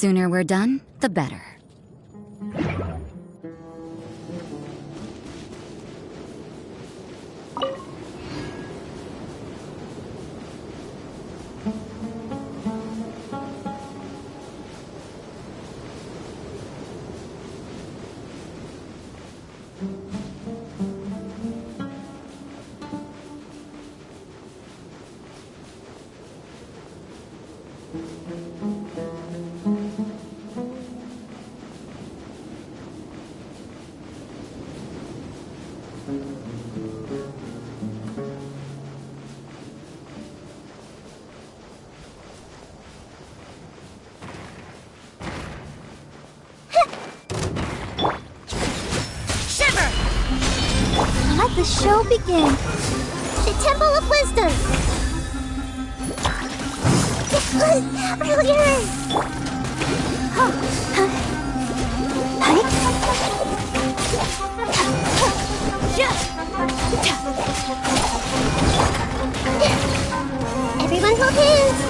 Sooner we're done, the better. Let the show begin. The Temple of Wisdom. Earlier. Everyone hold hands.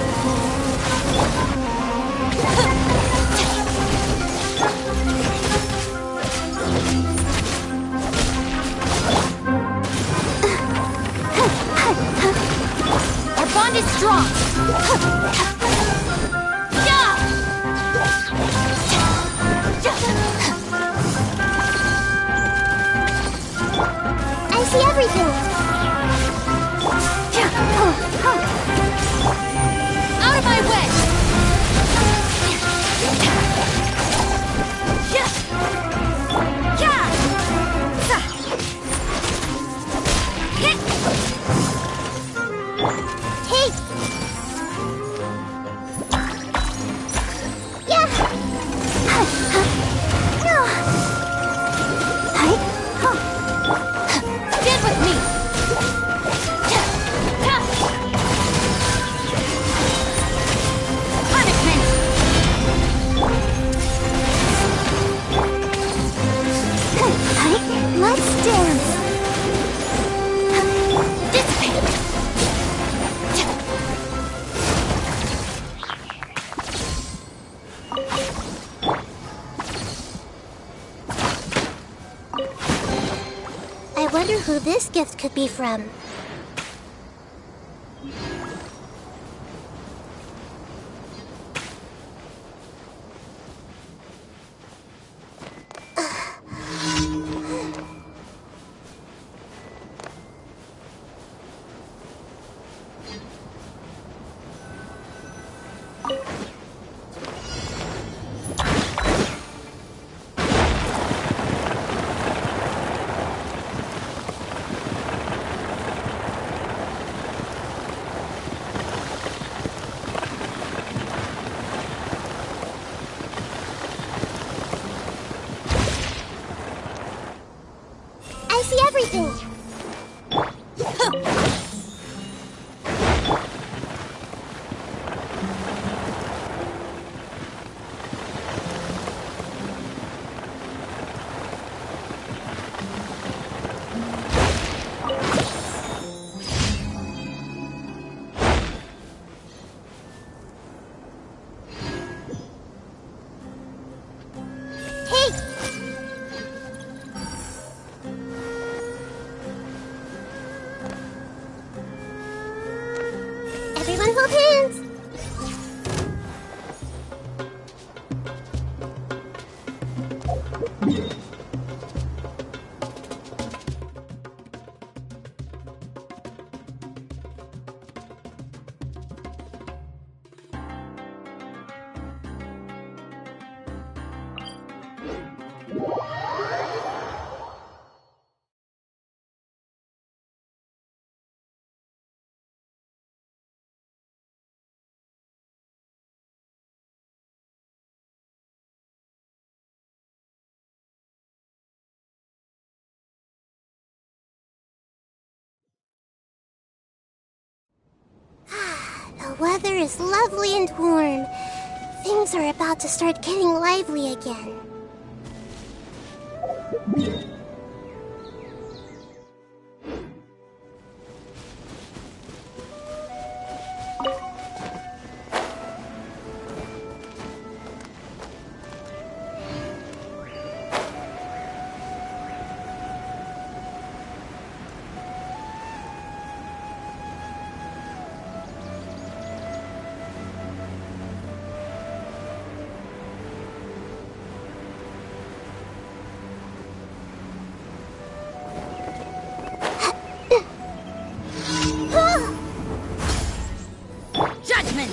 Our bond is strong. I see everything. Out of my way. I wonder who this gift could be from. hold hands. The weather is lovely and warm. Things are about to start getting lively again. Judgment!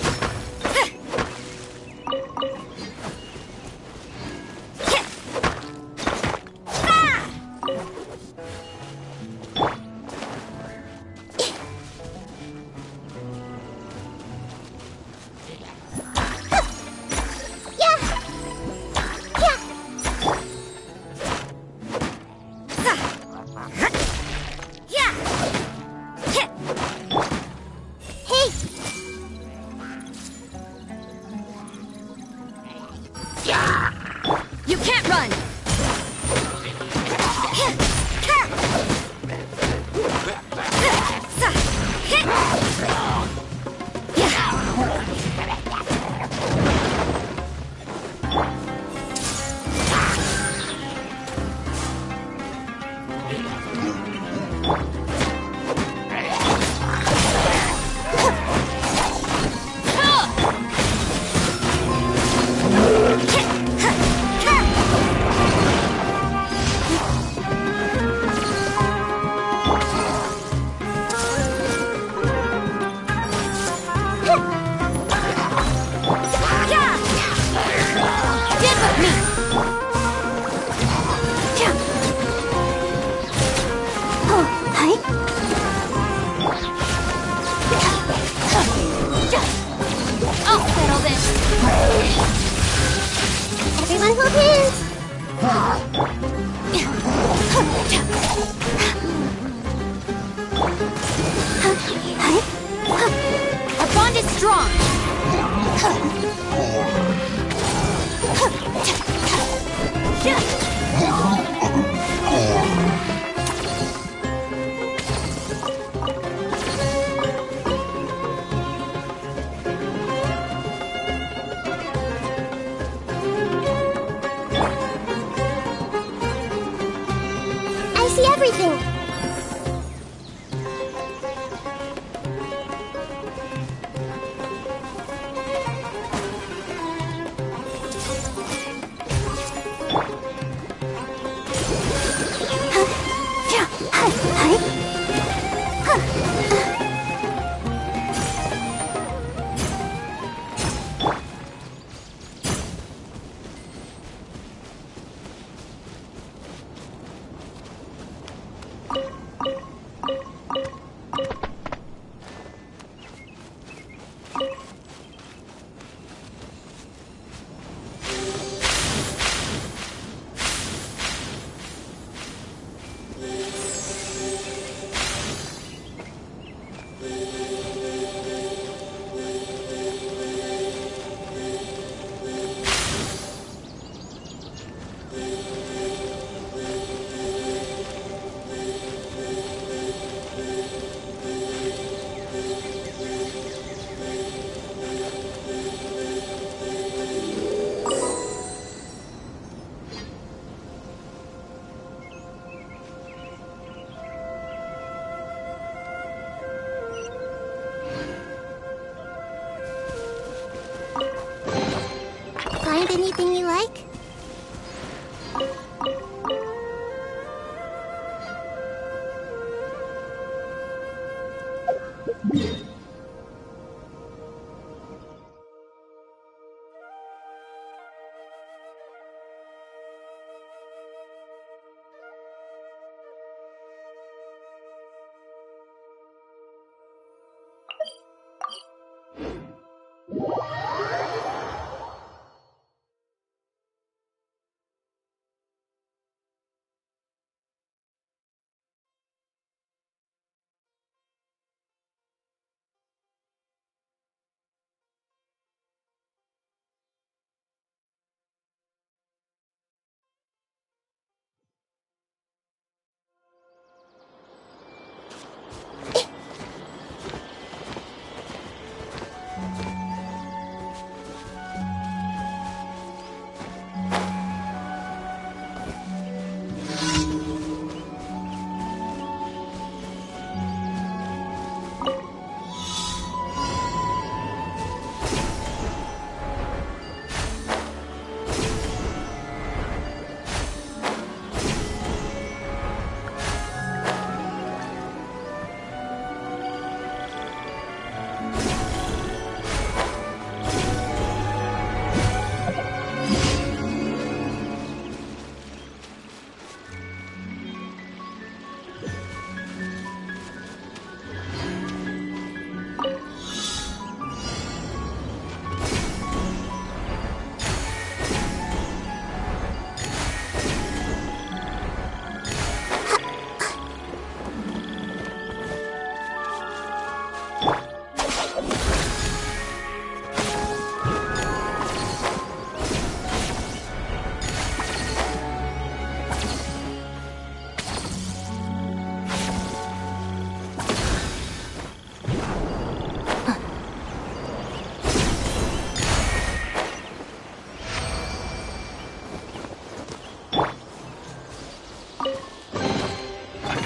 You can't run! Everyone hold hands! Our bond is strong! I see everything! Find anything you like?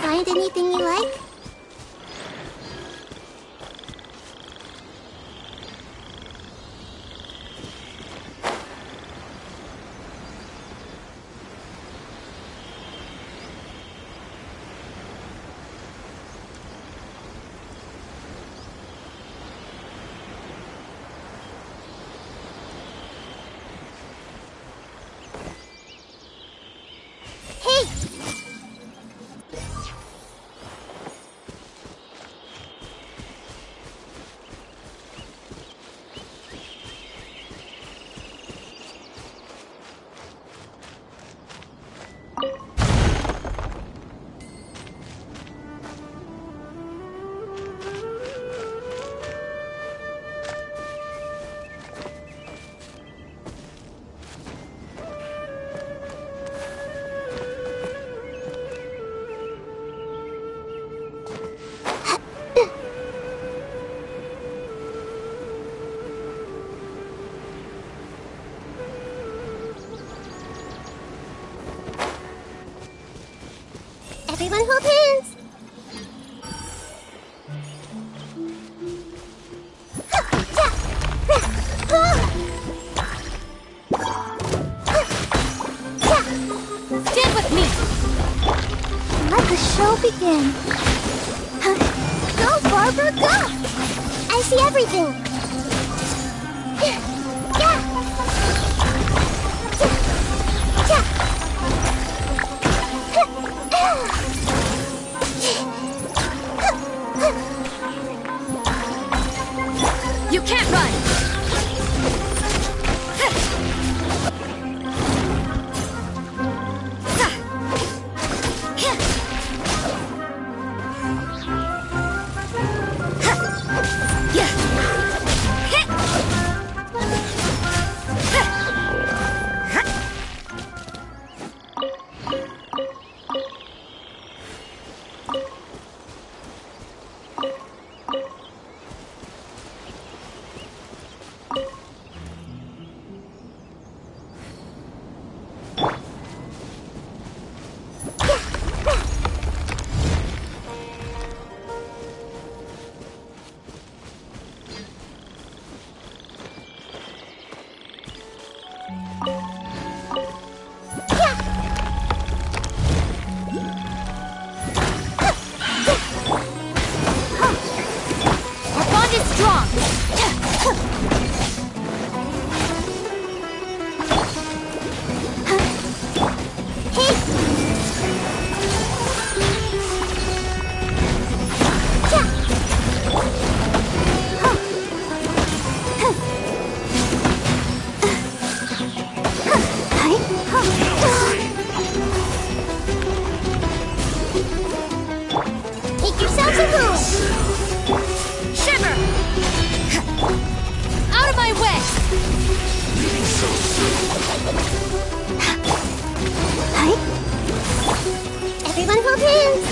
Find anything you like? Everyone hold hands! Stand with me! Let the show begin. Go, Barbara, go! I see everything. You can't run! yourselves a room! Shiver! Out of my way! Leaving so soon. Hi. Everyone hold hands!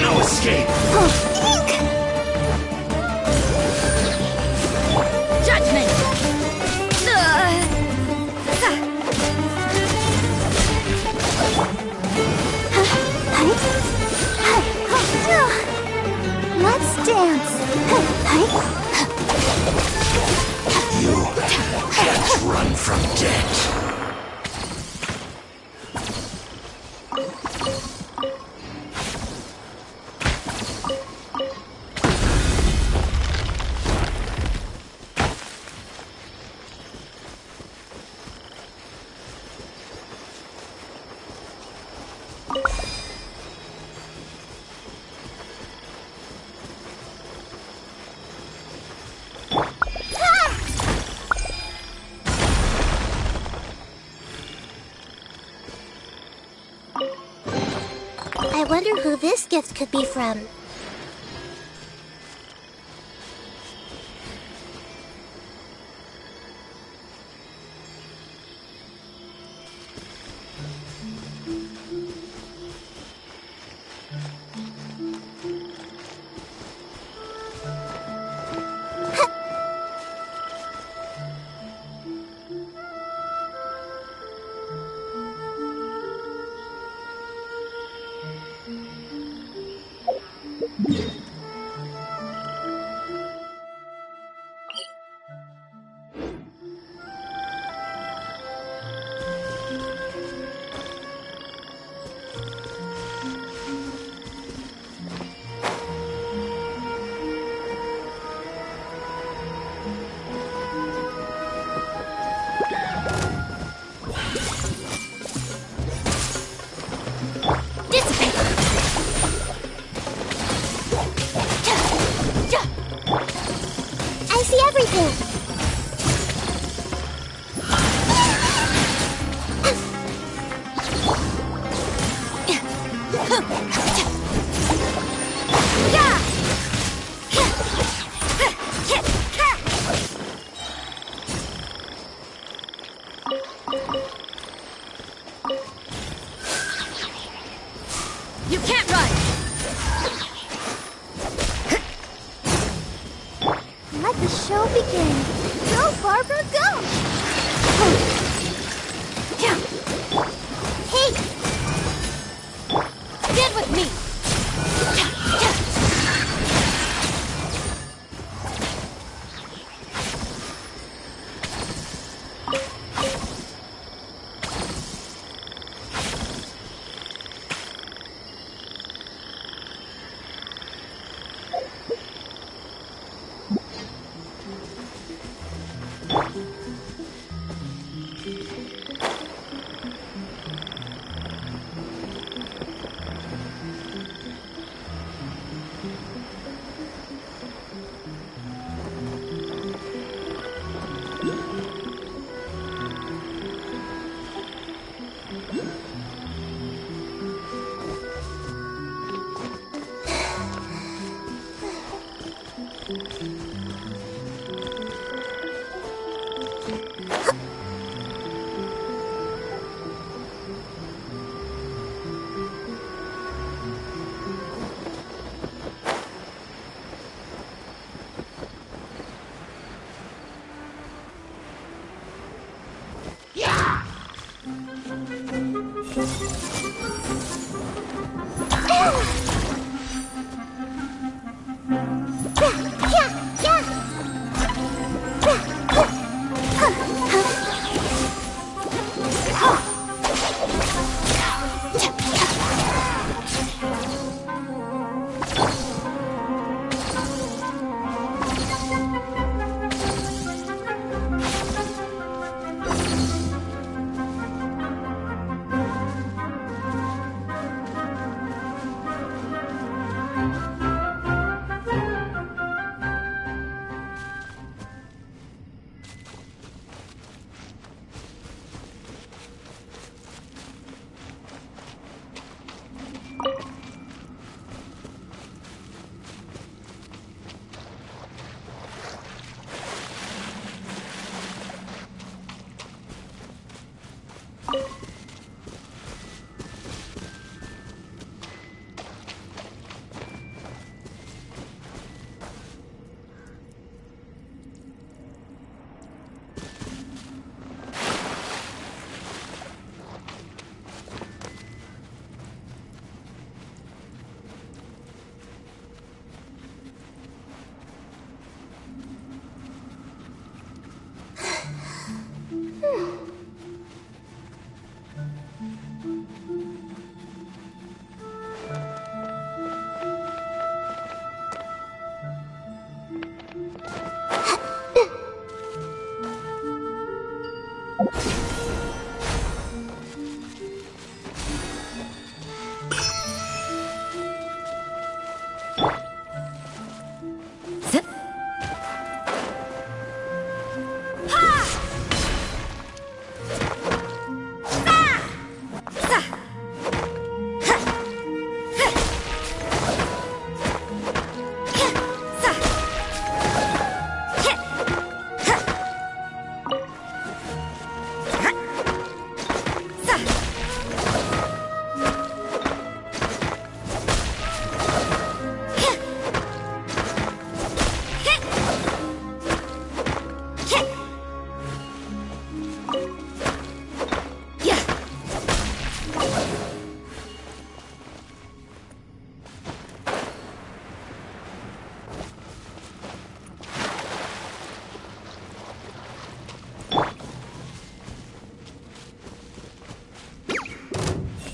No escape. Ink! Judgment! Let's dance! You can't run from death. I wonder who this gift could be from. I see everything! You can't run! Let the show begin! Go, Barbara, go! Hey! Stand with me!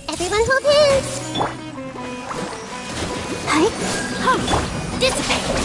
Everyone hold hands. Hi. Dissipate!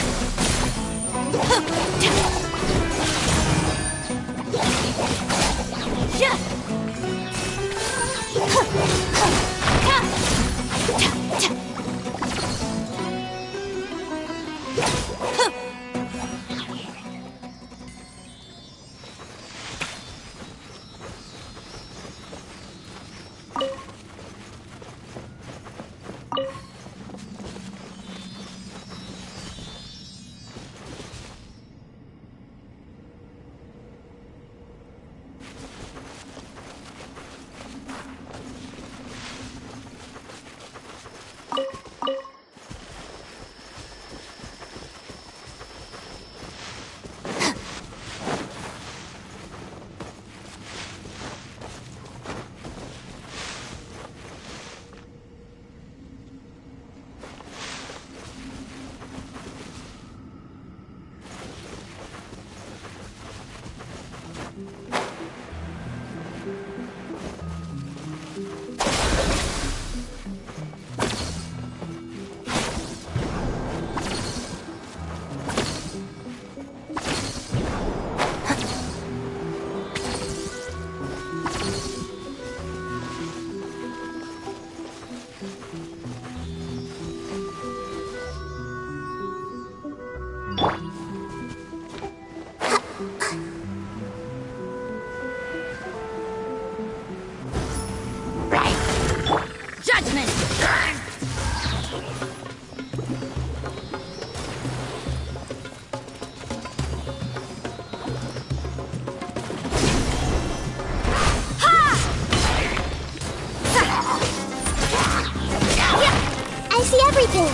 I see everything.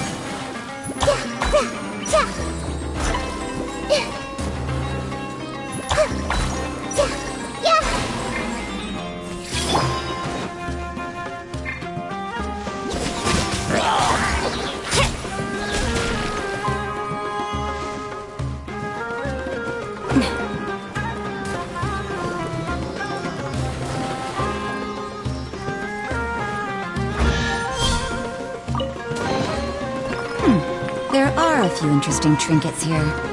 There are a few interesting trinkets here.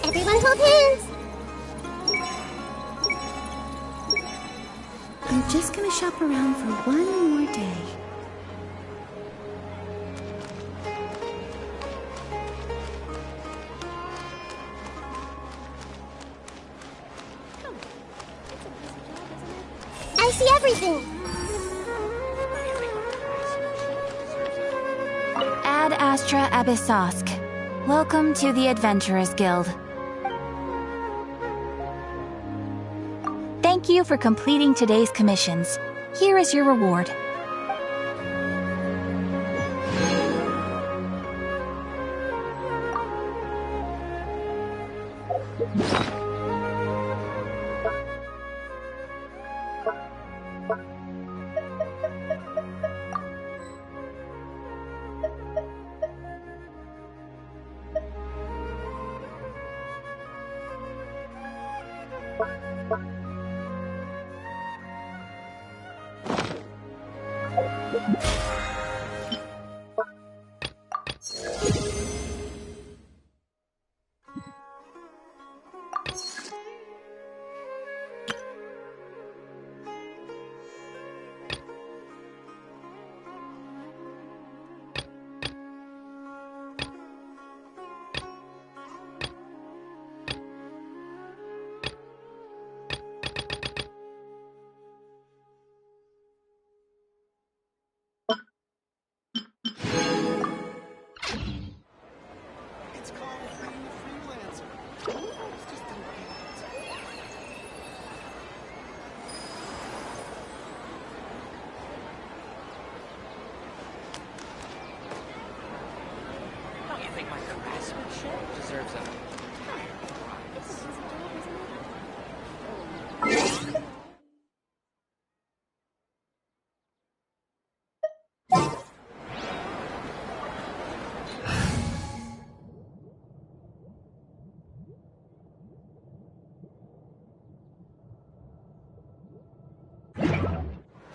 Everyone hold hands! I'm just gonna shop around for one more day. I see everything! Ad Astra Abyssosk. Welcome to the Adventurers Guild. Thank you for completing today's commissions. Here is your reward.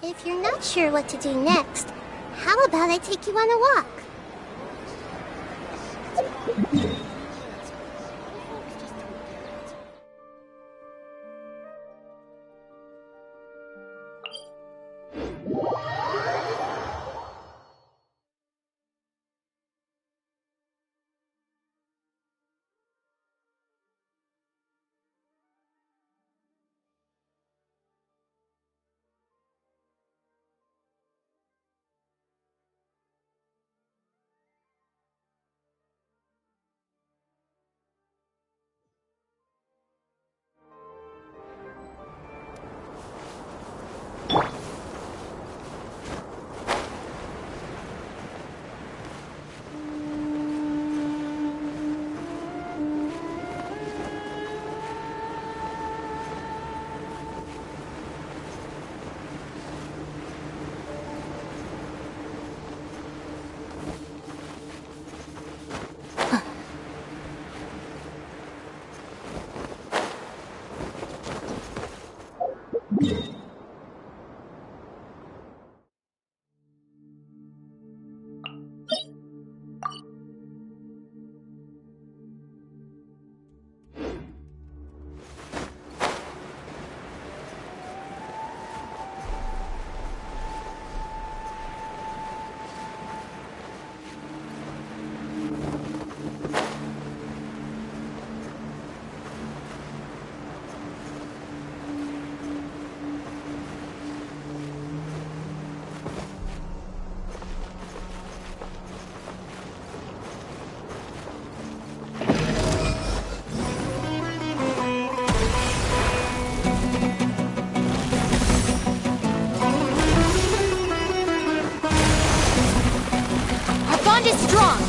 If you're not sure what to do next, how about I take you on a walk? Is strong.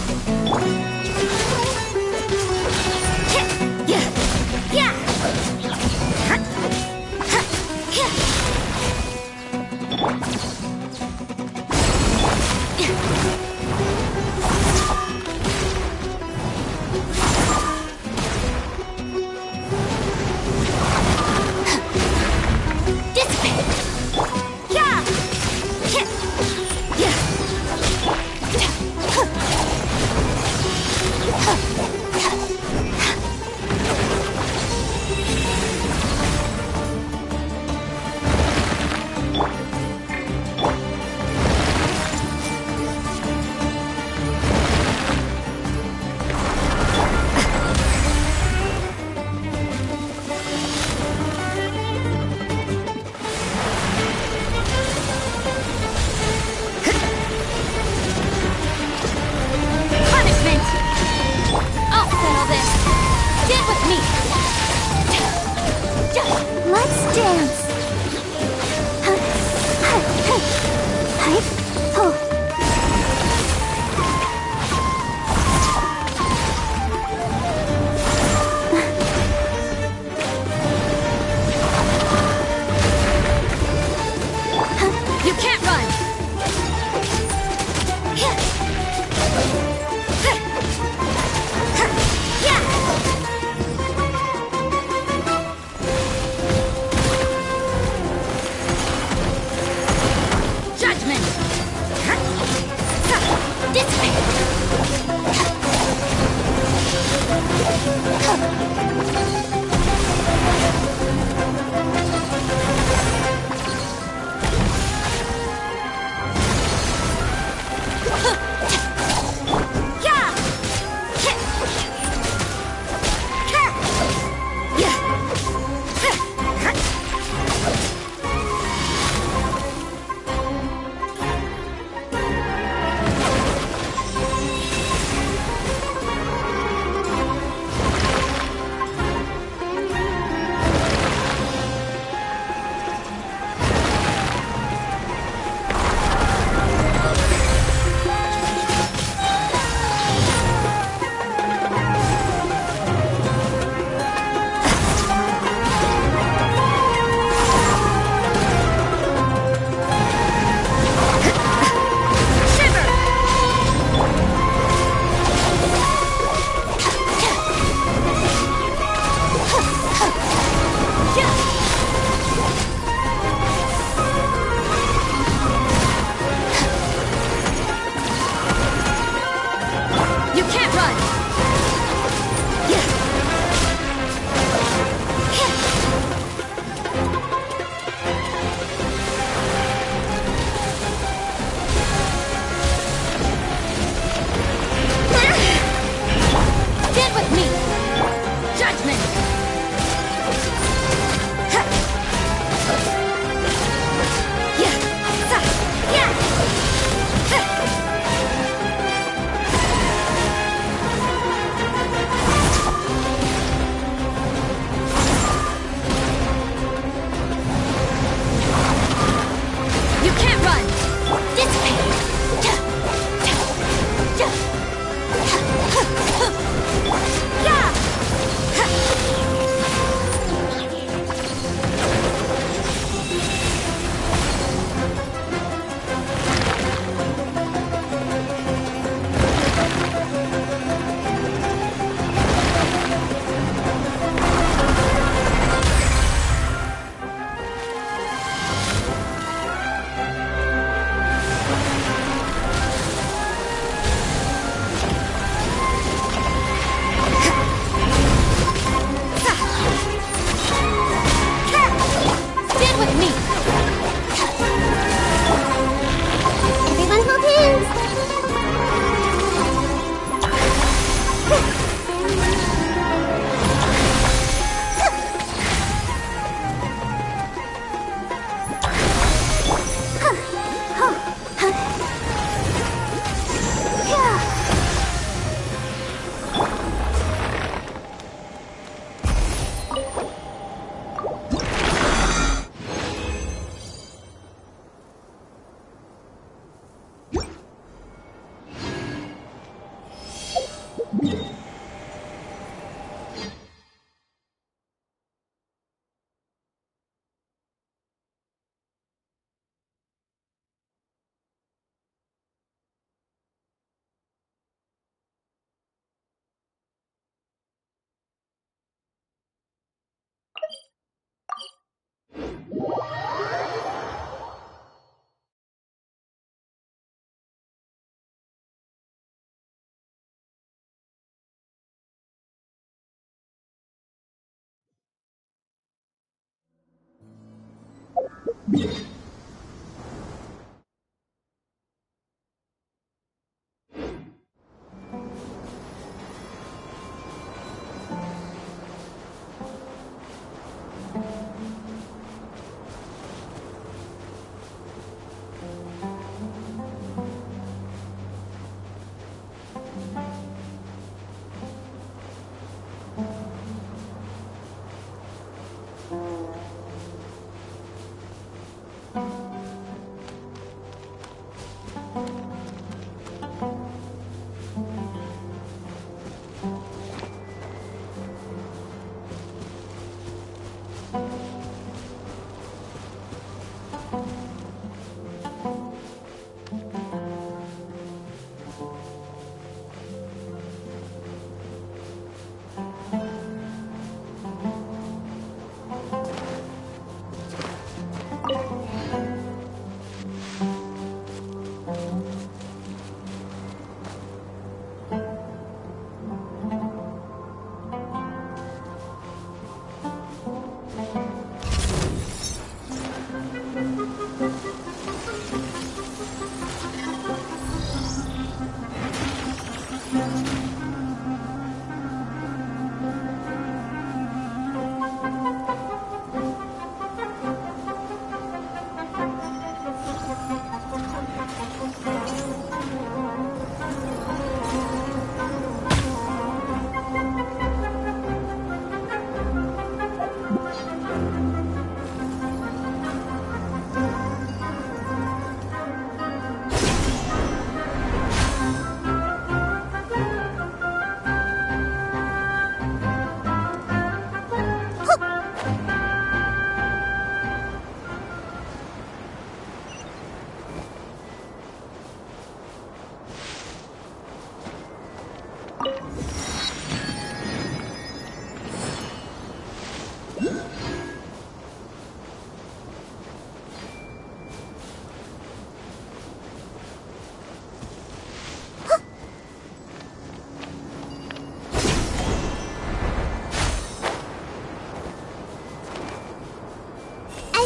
I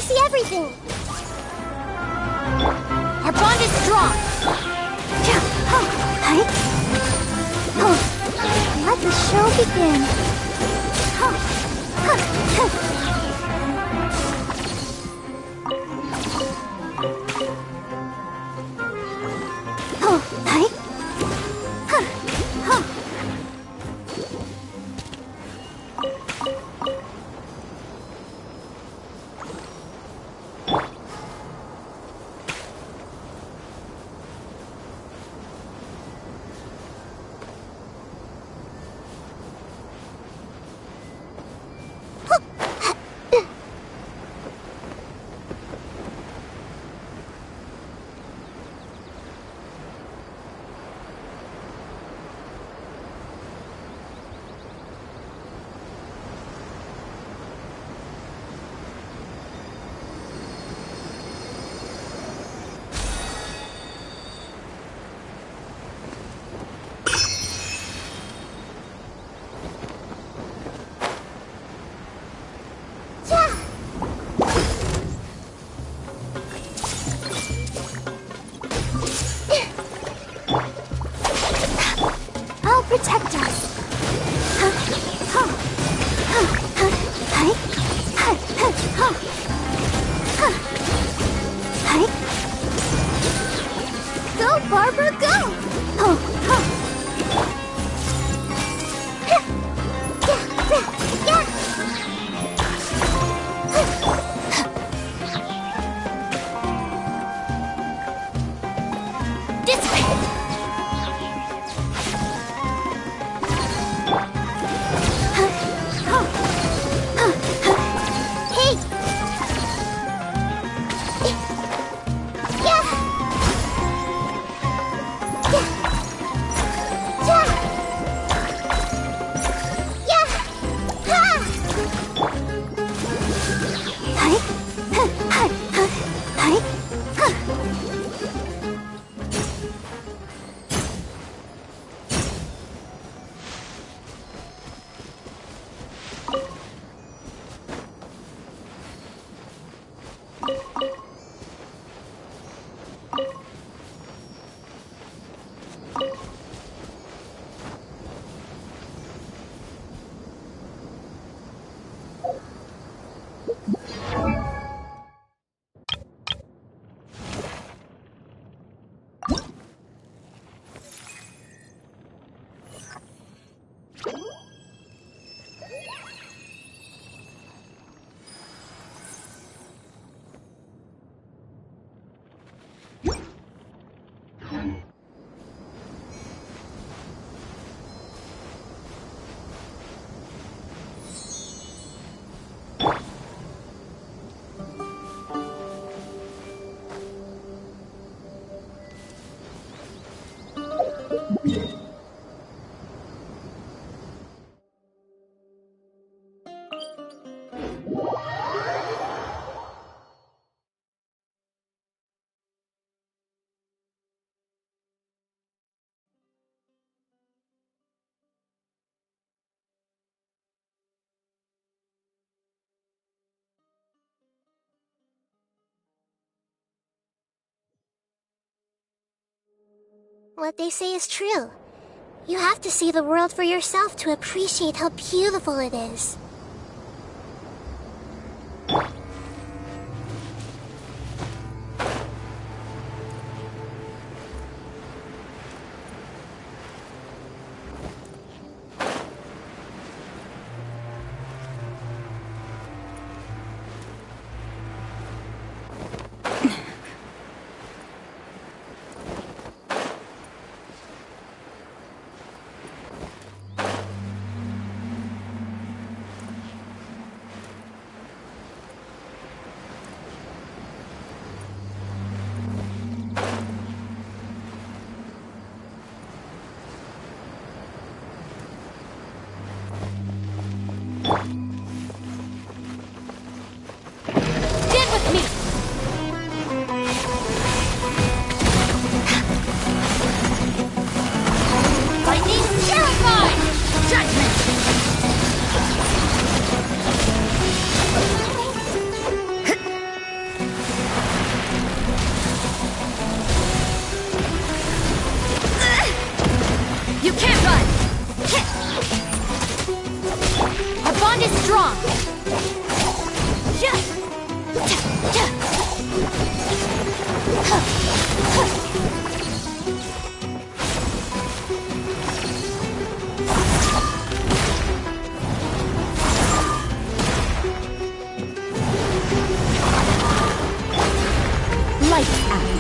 see everything. Our bond is strong. Let the show begin. I'll protect us. Go, Barbara, go! What they say is true. You have to see the world for yourself to appreciate how beautiful it is. bond is strong! Lights out.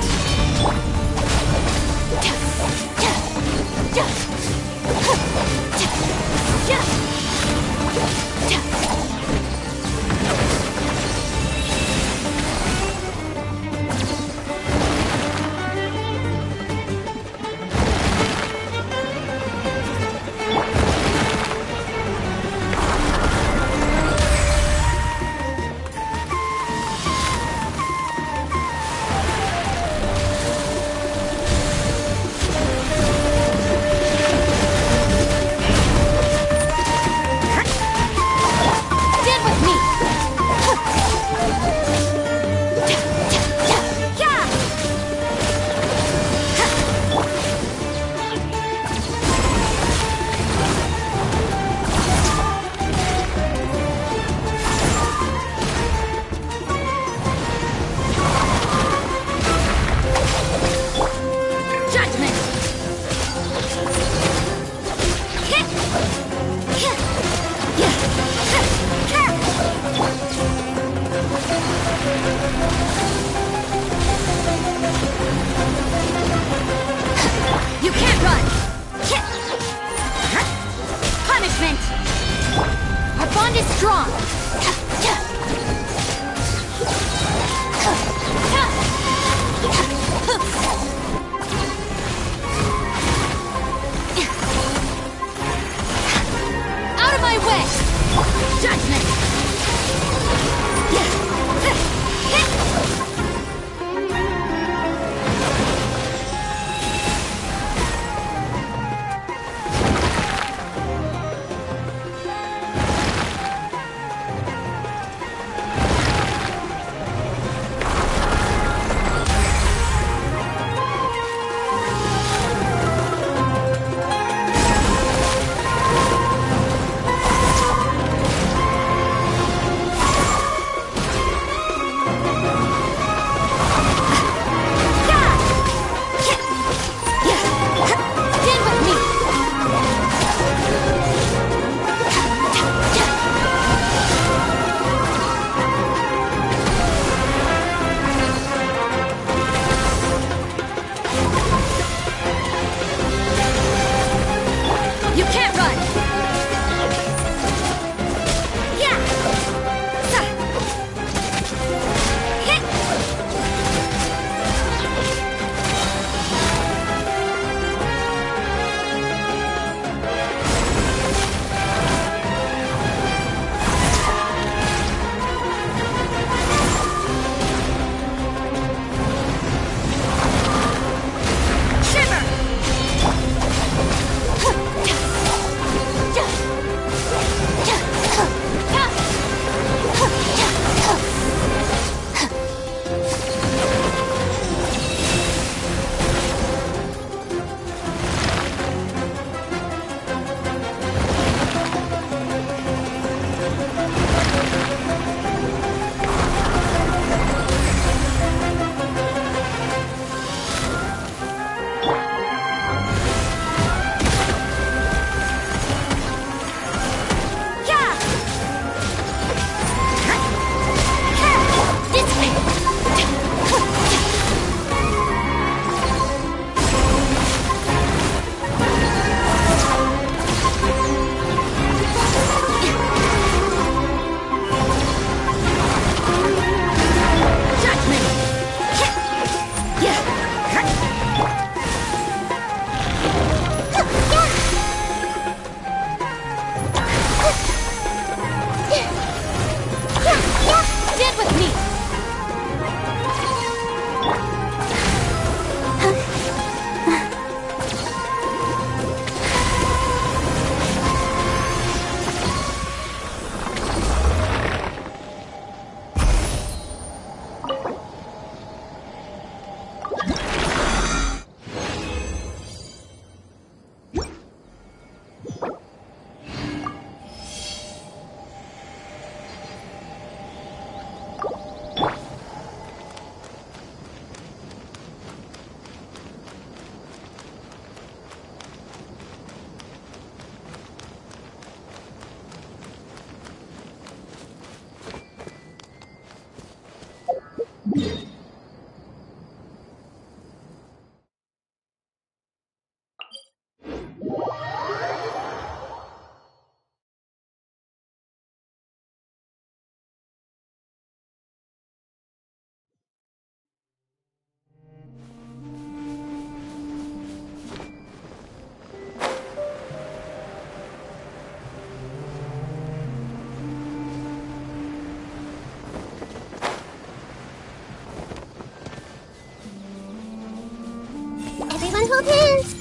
hold hands.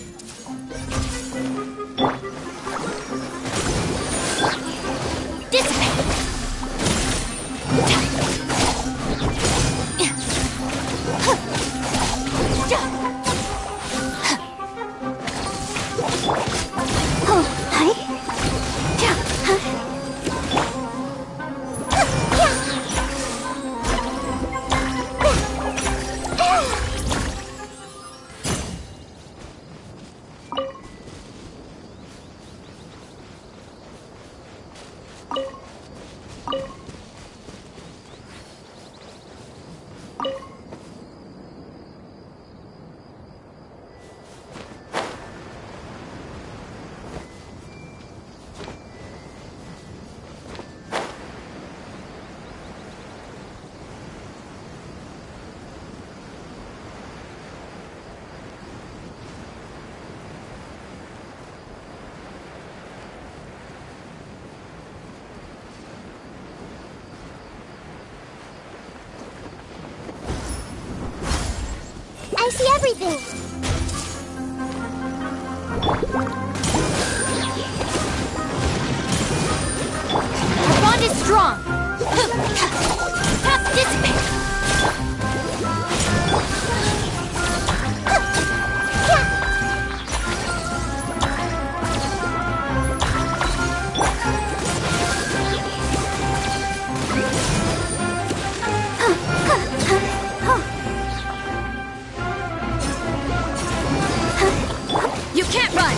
Dissipate! Oh, hi. I see everything. Our bond is strong! Dissipate! You can't run!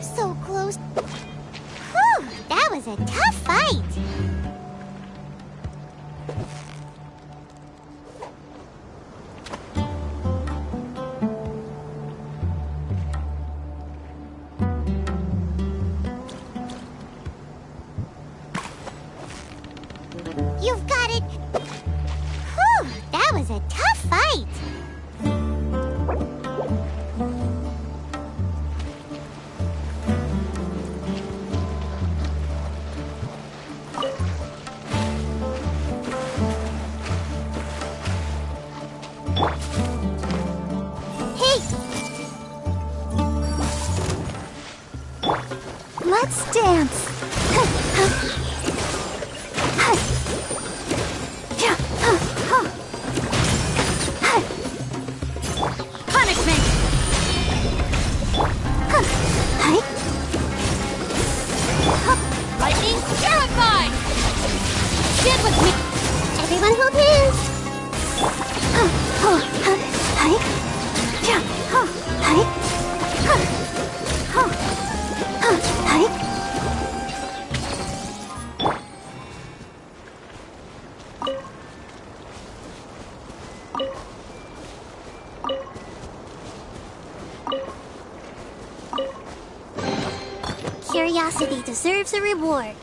So close. Whew, that was a tough fight. You've got it. Whew, that was a tough fight. Hey! Let's dance. Punishment! Lightning terrified! Stand with me! Everyone hold hands. Curiosity deserves a reward.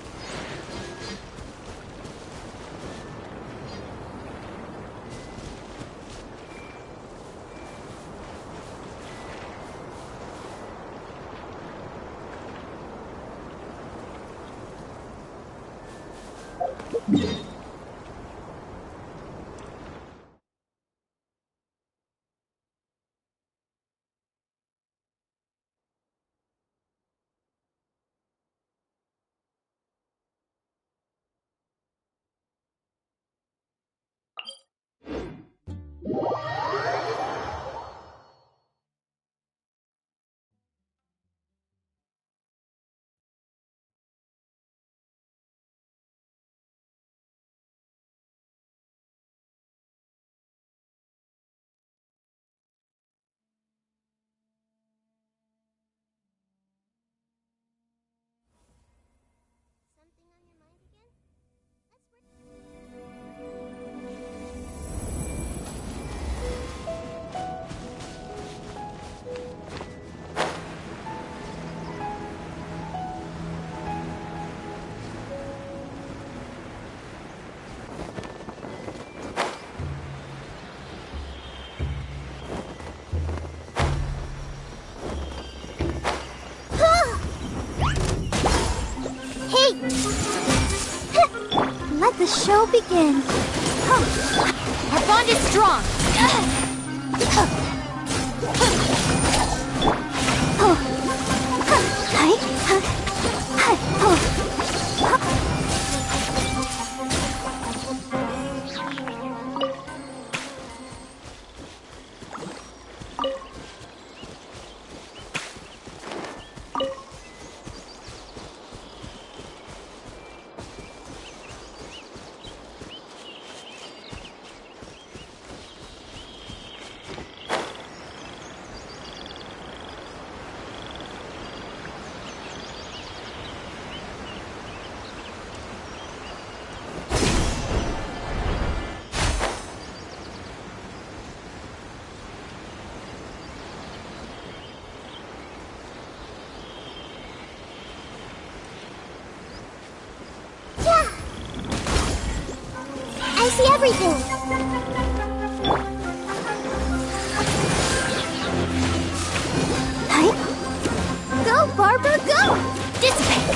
the show begin. Our bond is strong. I see everything. Go, Barbara, go! Dissipate.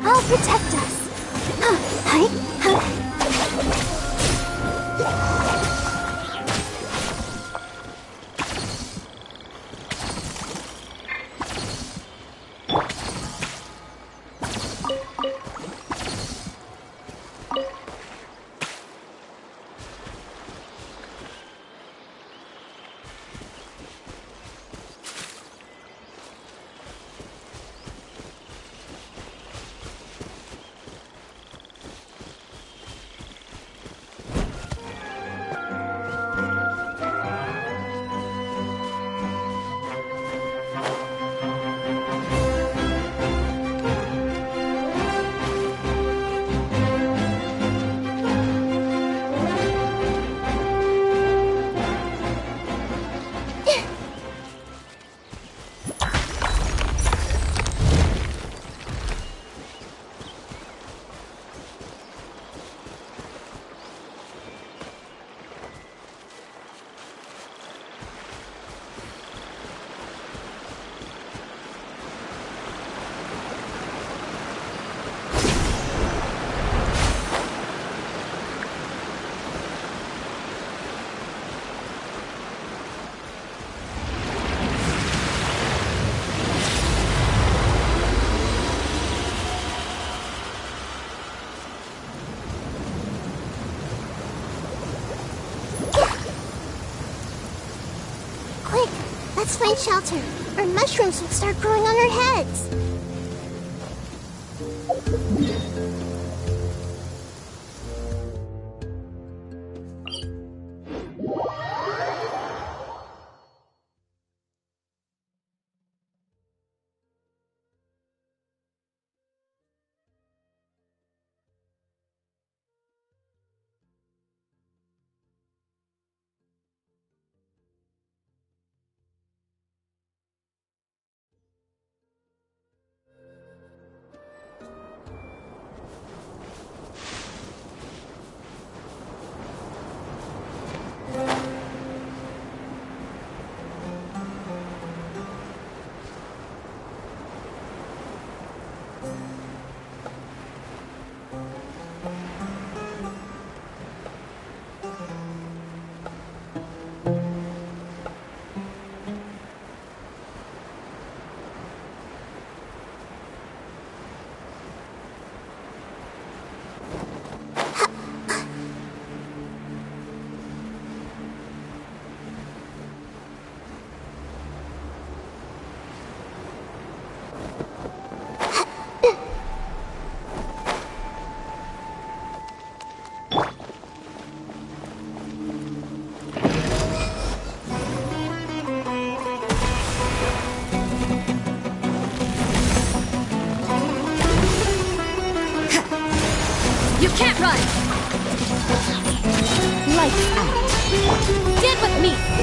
I'll protect us. Let's find shelter, or mushrooms will start growing on our heads. can't run! Lights out. Stand with me!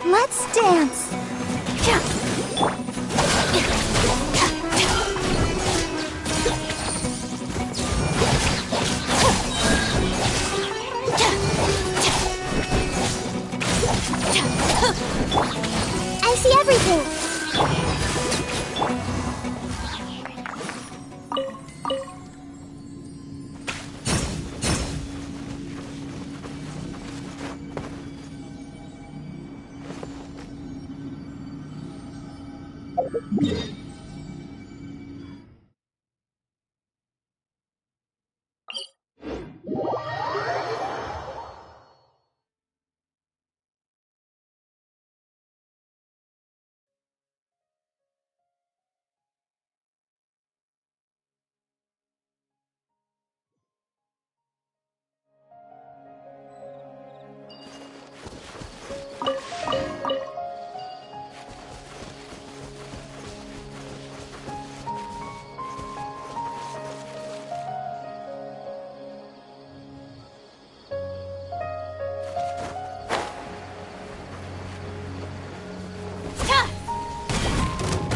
Let's dance! I see everything!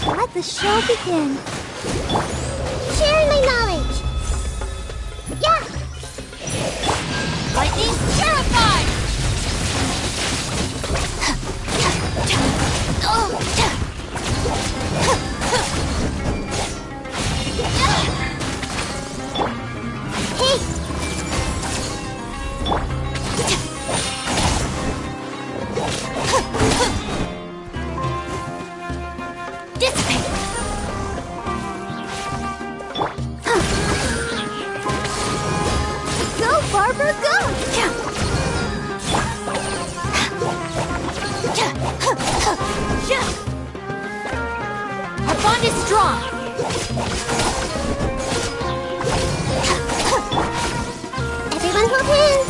Let the show begin. Sharing my knowledge. Yeah. Lightning's terrified! Hey. Dissipate! Go, Barber, go! Our bond is strong! Everyone hold hands!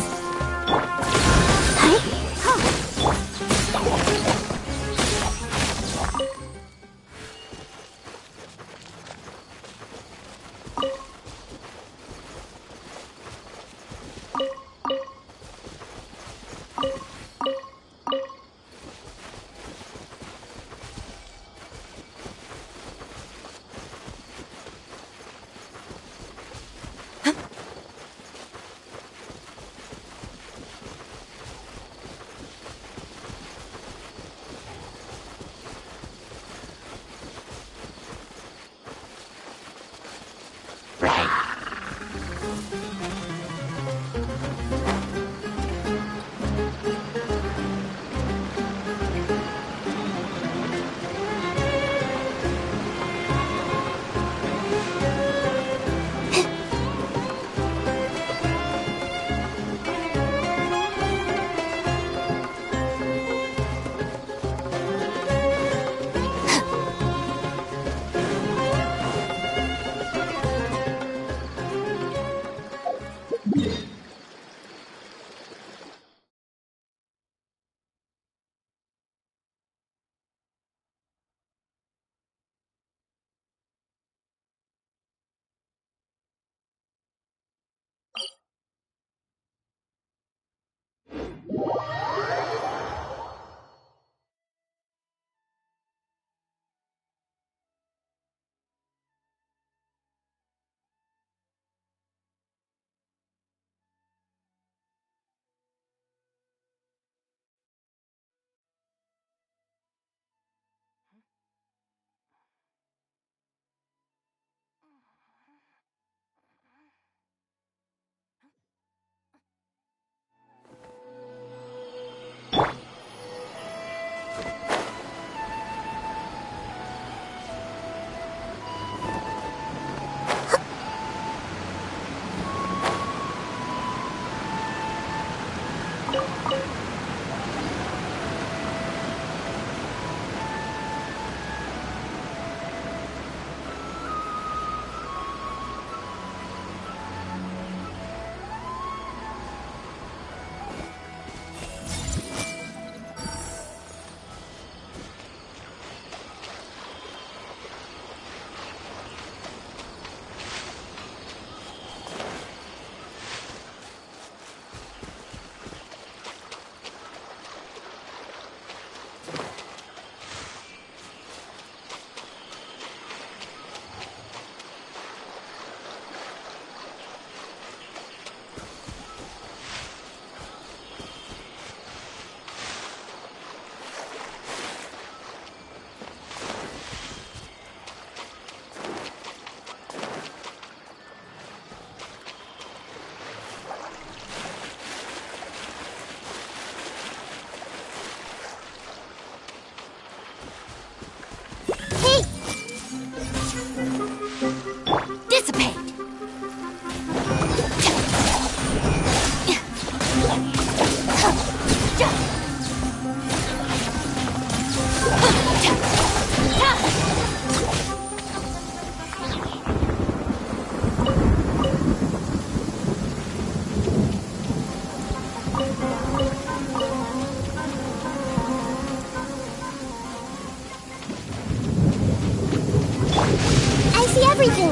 everything!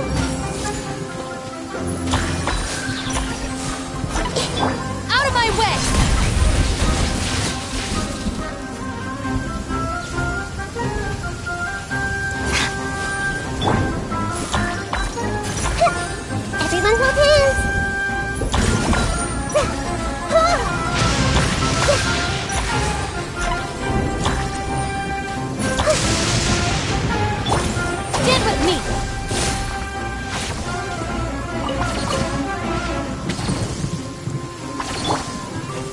Out of my way! Everyone hold hands! Stand with me!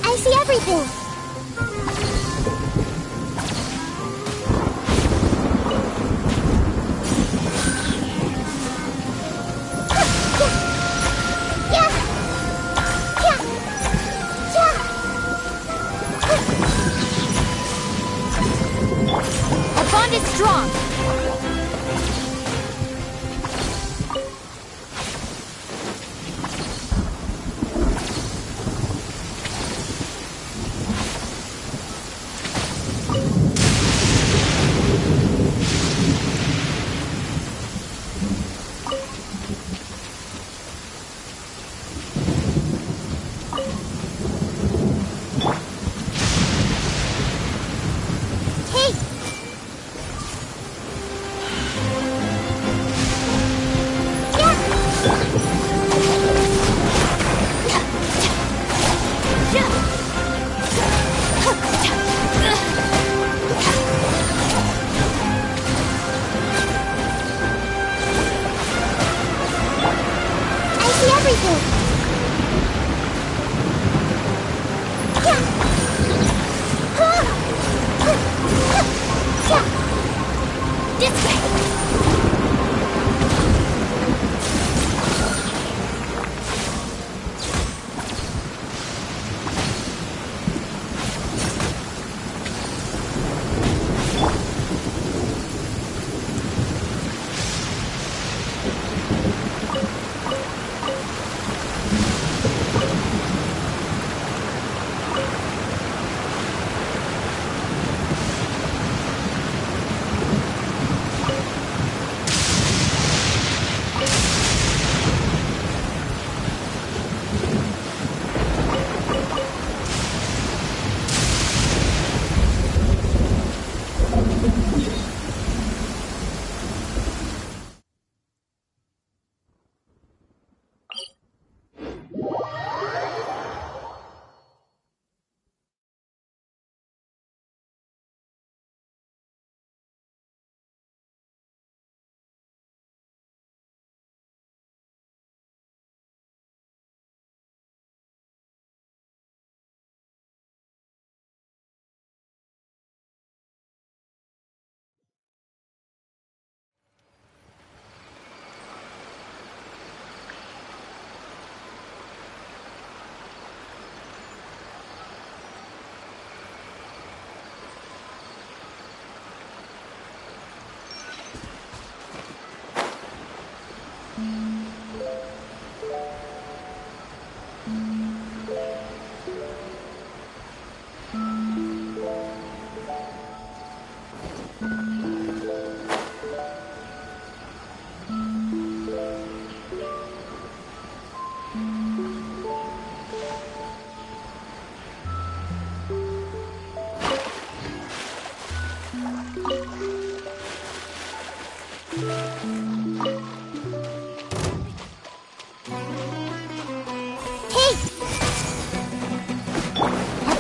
I see everything! Our bond is strong!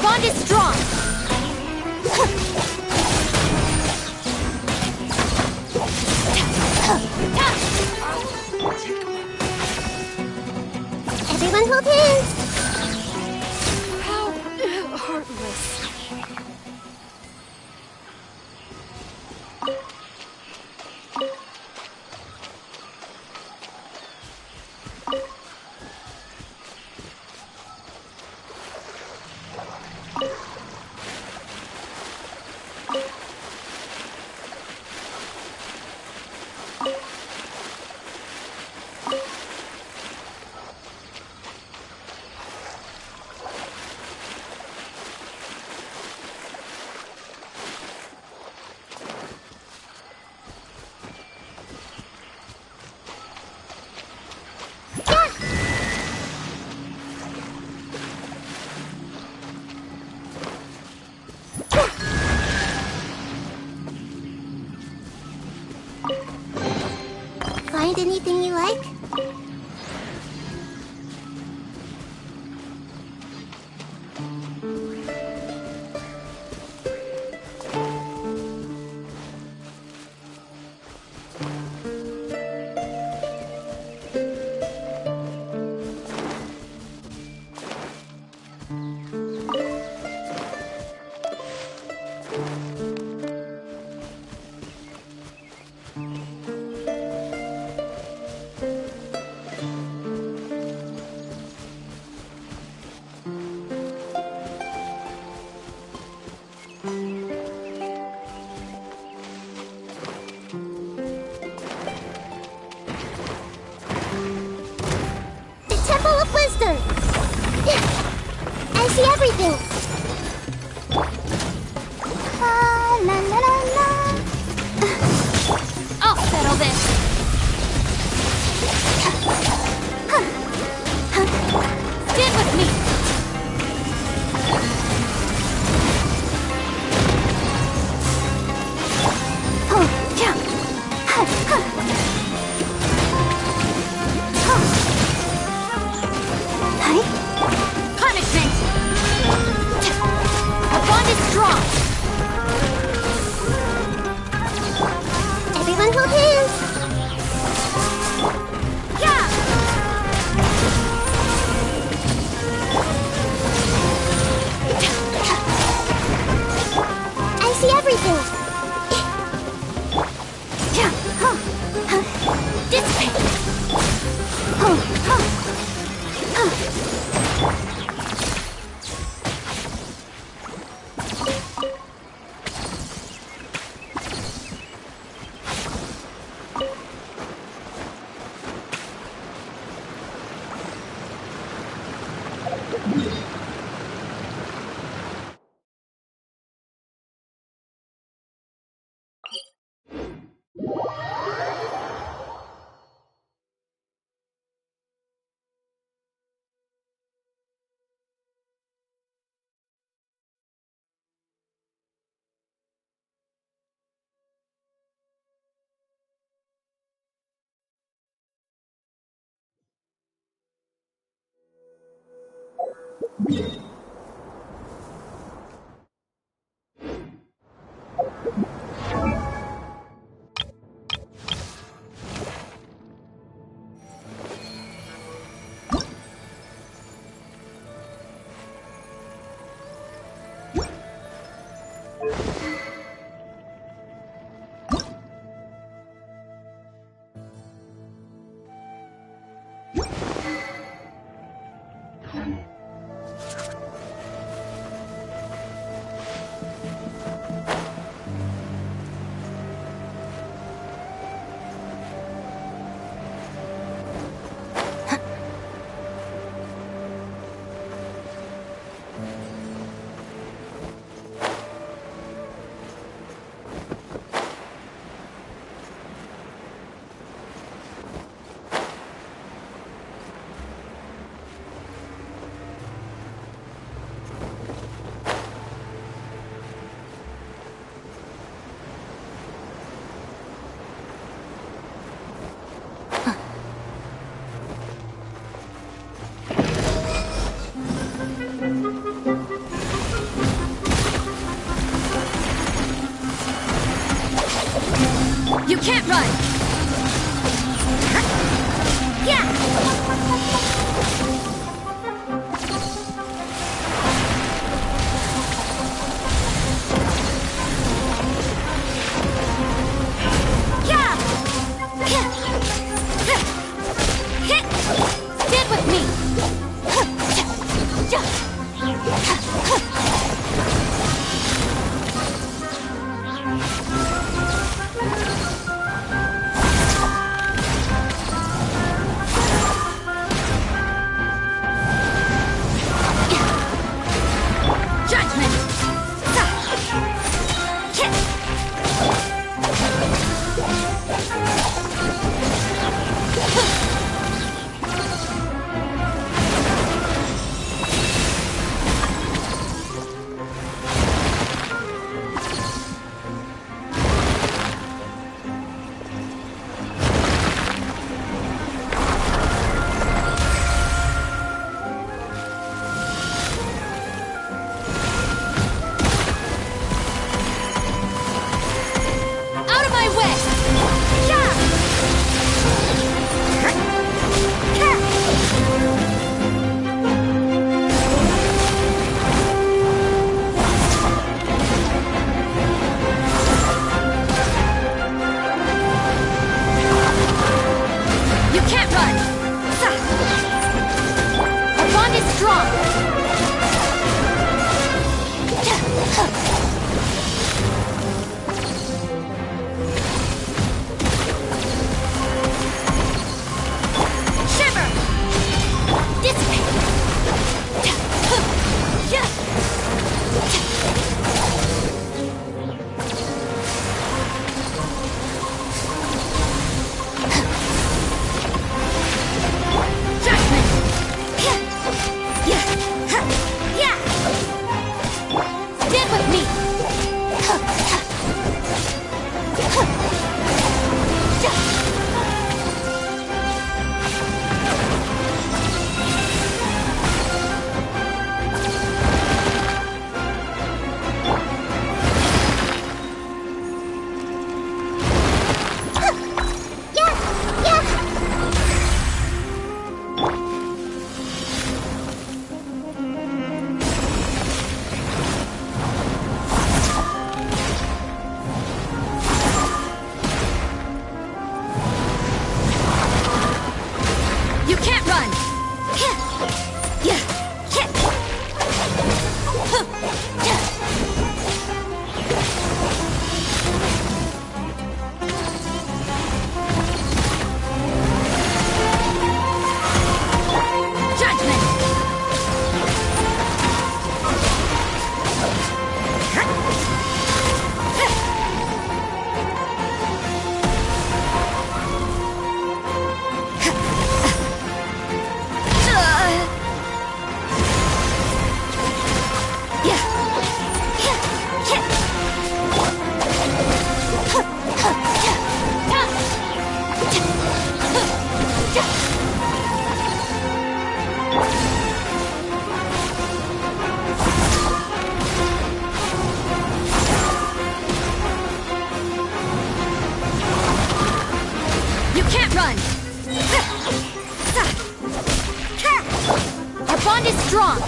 bond is strong. Everyone hold hands. How heartless. find anything you like? I see everything! La la la la! I'll settle this! Stand with me! Punishment! A bond is strong! Everyone hold hands! Yeah! I see everything! Dissipate! You can't run! Yeah! Stand with me! You can't run! Our bond is strong!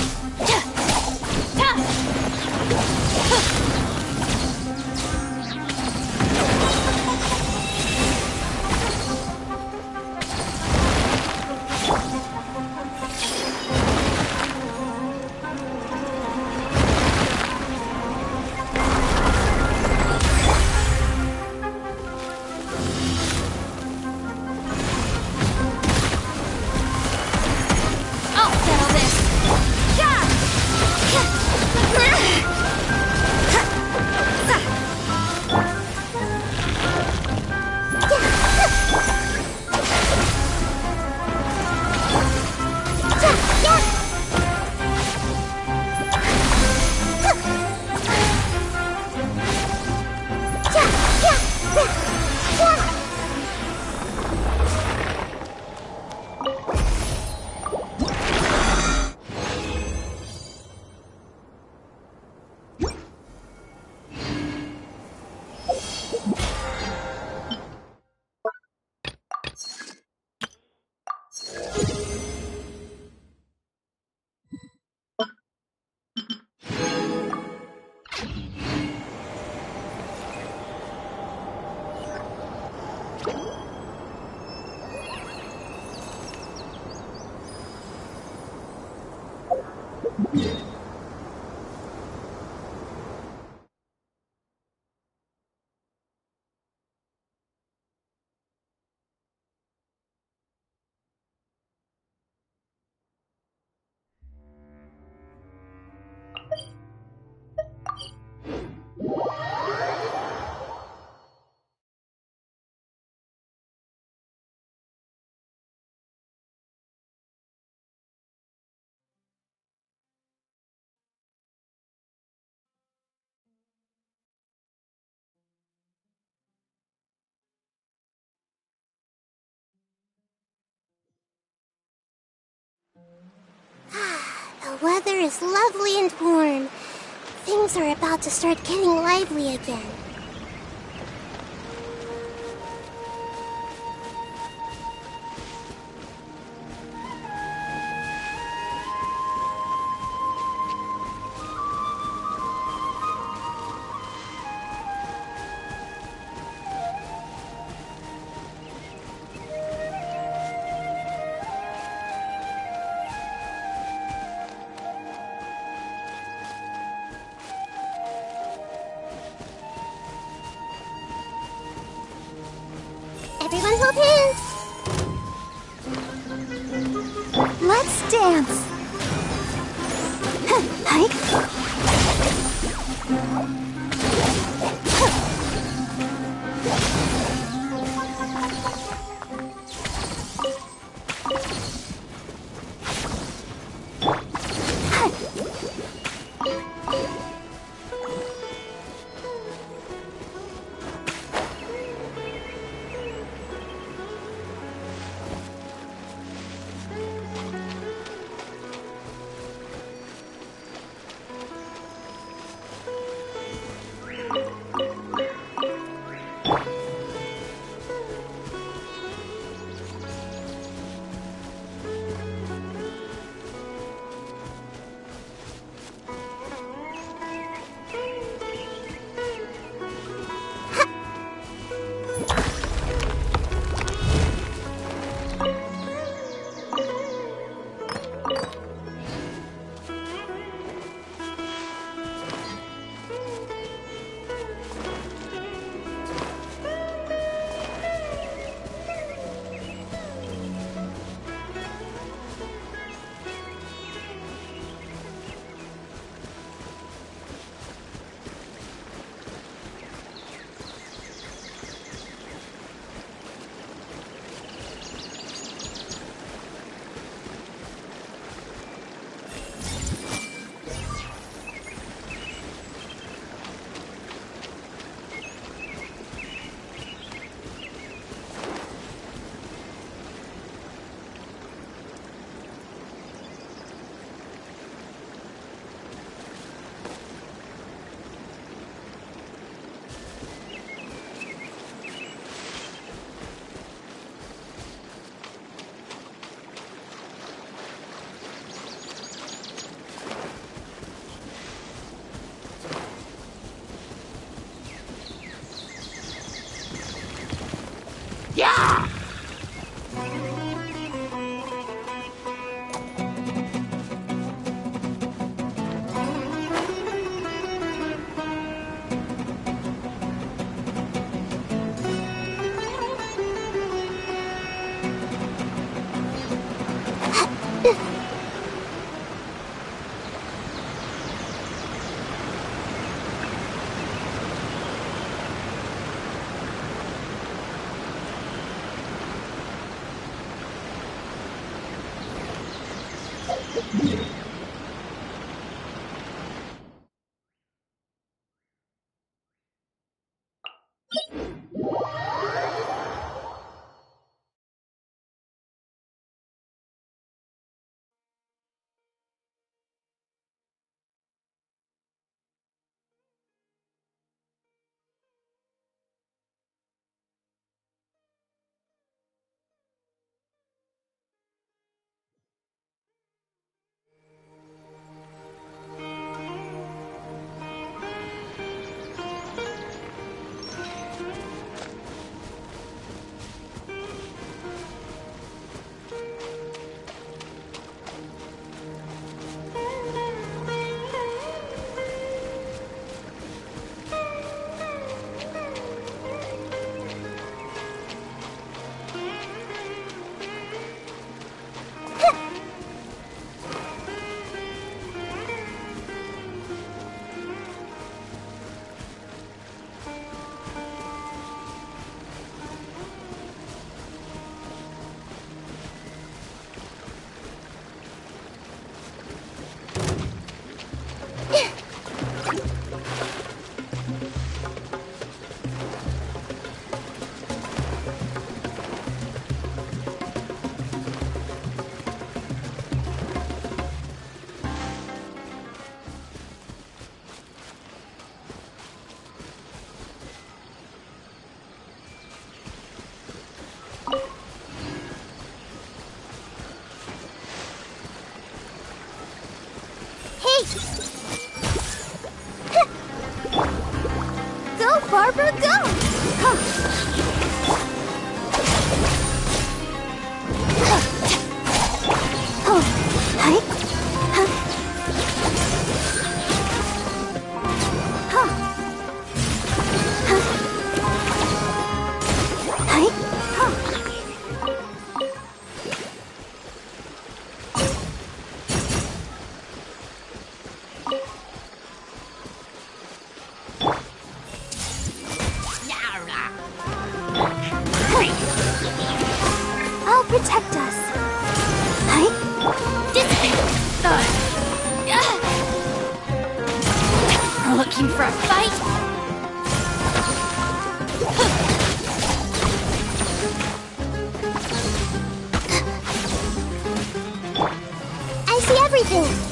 The weather is lovely and warm. Things are about to start getting lively again. Everyone hold hands! Let's dance. Hike. Barbara, go! I'll protect us. Looking for a fight? I see everything.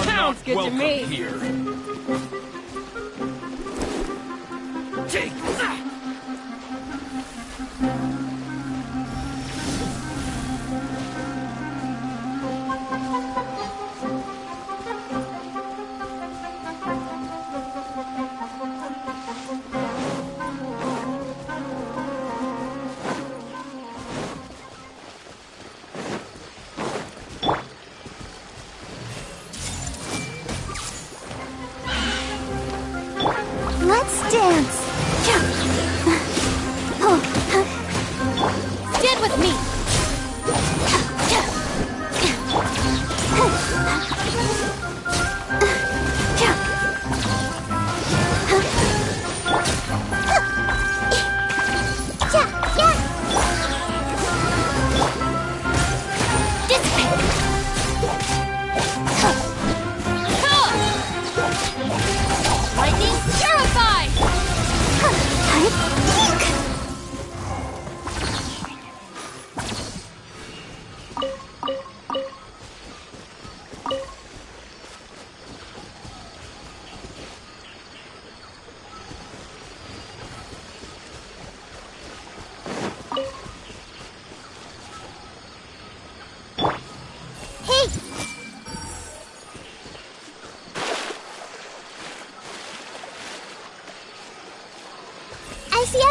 Sounds good to me. Here. Take that!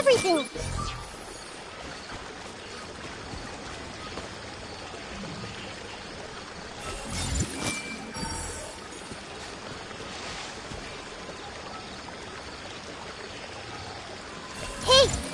everything! Hey!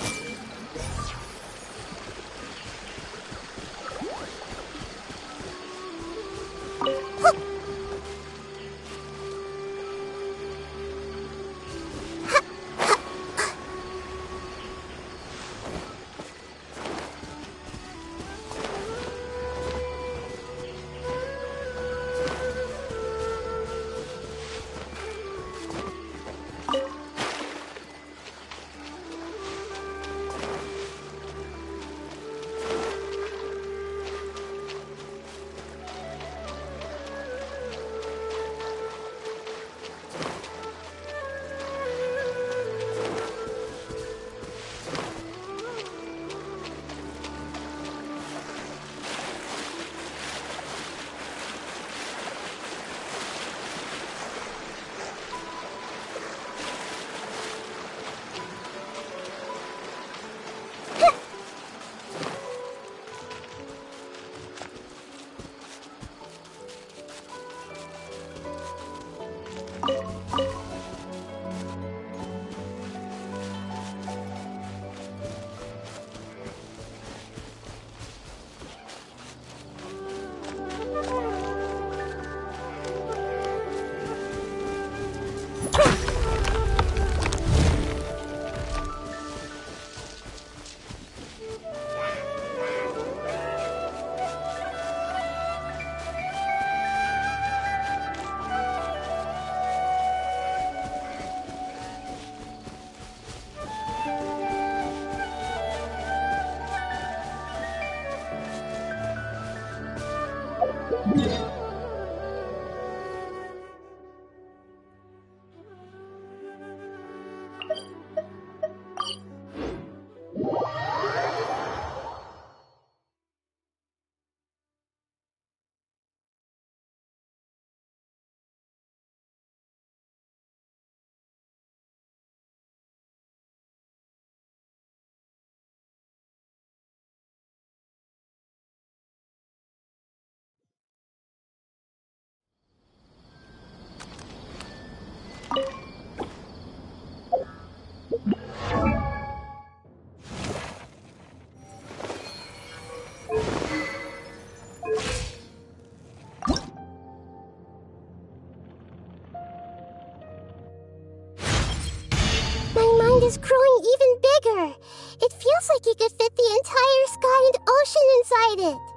Is growing even bigger. It feels like you could fit the entire sky and ocean inside it.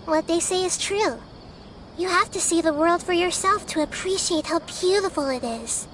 What they say is true. You have to see the world for yourself to appreciate how beautiful it is.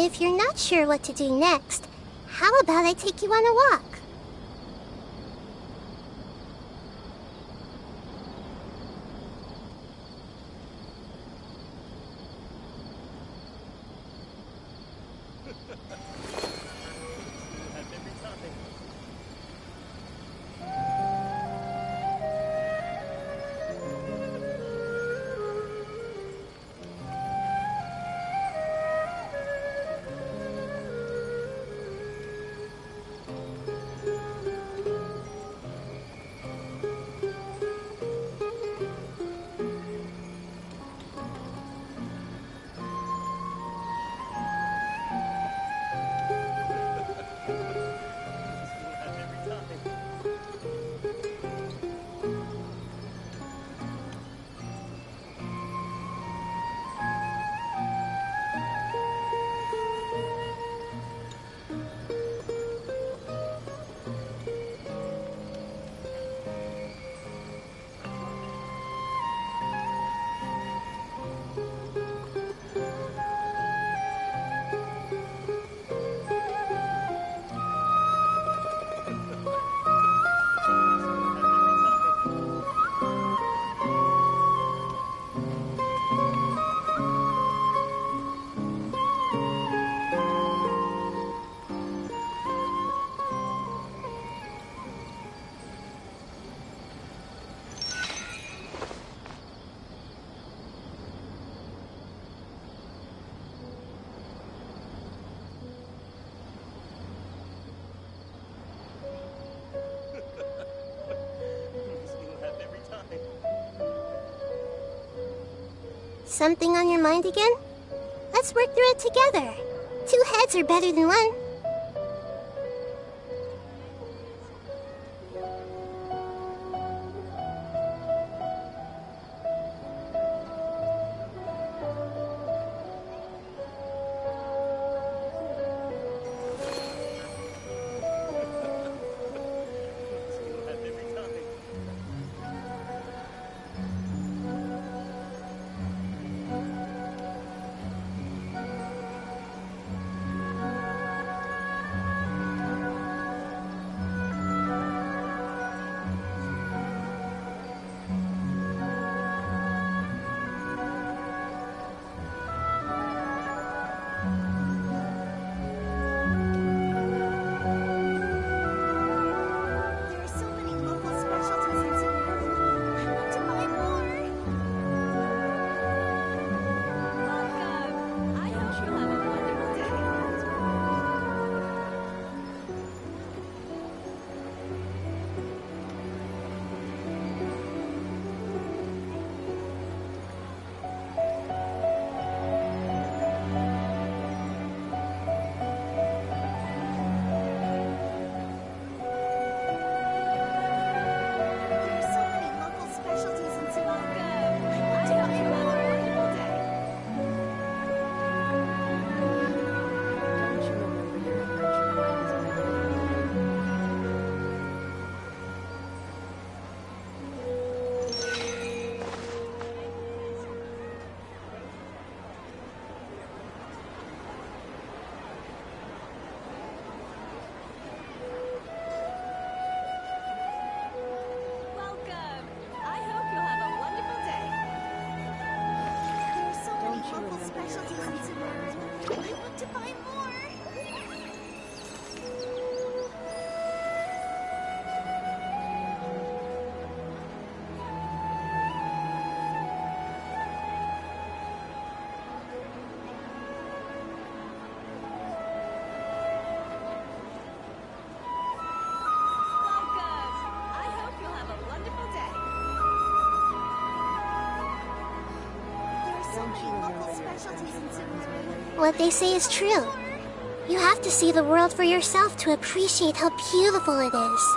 If you're not sure what to do next, how about I take you on a walk? Something on your mind again? Let's work through it together. 2 heads are better than 1. What they say is true. You have to see the world for yourself to appreciate how beautiful it is.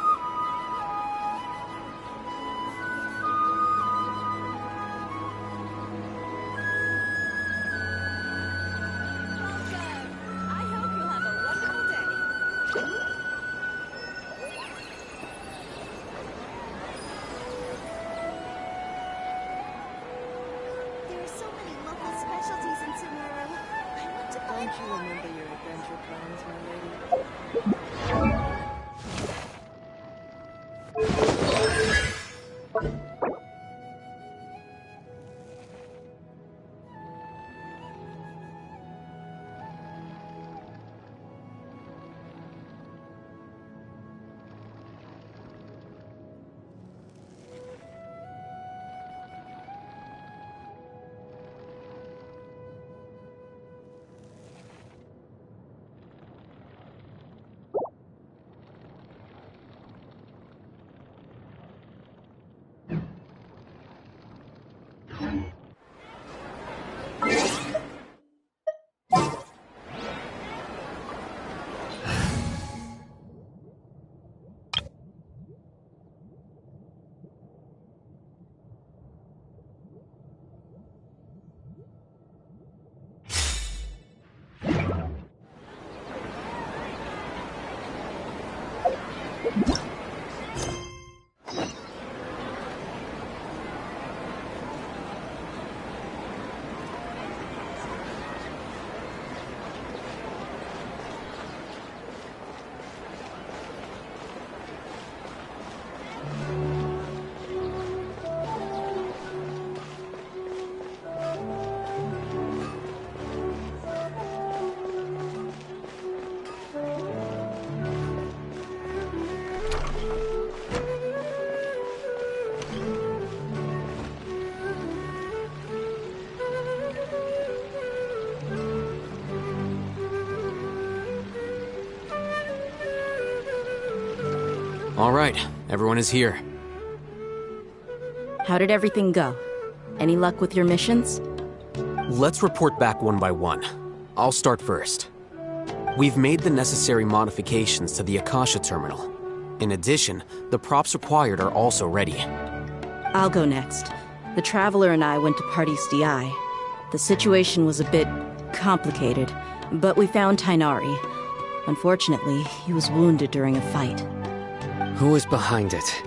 All right, everyone is here. How did everything go? Any luck with your missions? Let's report back one by one. I'll start first. We've made the necessary modifications to the Akasha terminal. In addition, the props required are also ready. I'll go next. The Traveler and I went to Party's DI. The situation was a bit complicated, but we found Tainari. Unfortunately, he was wounded during a fight. Who is behind it?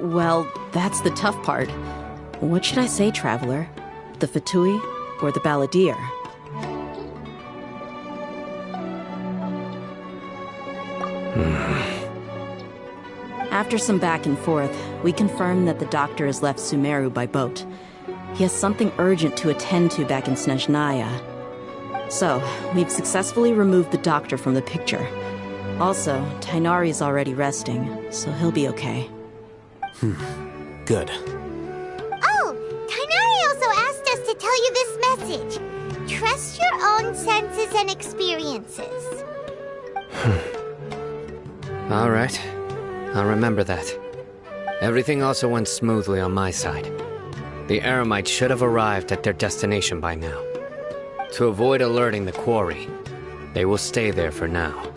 Well, that's the tough part. What should I say, Traveler? The Fatui or the Balladeer? After some back and forth, we confirmed that the doctor has left Sumeru by boat. He has something urgent to attend to back in Snezhnaya. So, we've successfully removed the doctor from the picture. Also, Tainari's already resting, so he'll be okay. Good. Oh, Tainari also asked us to tell you this message. Trust your own senses and experiences. All right. I'll remember that. Everything also went smoothly on my side. The Eremites should have arrived at their destination by now. To avoid alerting the quarry, they will stay there for now.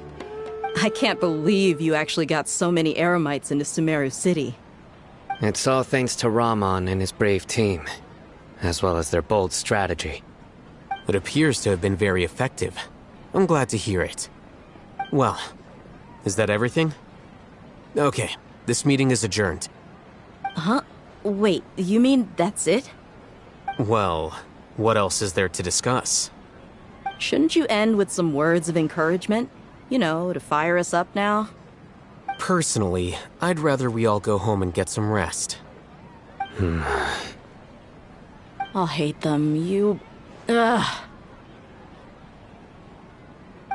I can't believe you actually got so many Eremites into Sumeru City. It's all thanks to Rahman and his brave team, as well as their bold strategy. It appears to have been very effective. I'm glad to hear it. Well, is that everything? Okay, this meeting is adjourned. Huh? Wait, you mean that's it? Well, what else is there to discuss? Shouldn't you end with some words of encouragement? You know, to fire us up now? Personally, I'd rather we all go home and get some rest. I'll hate them, you... Ugh.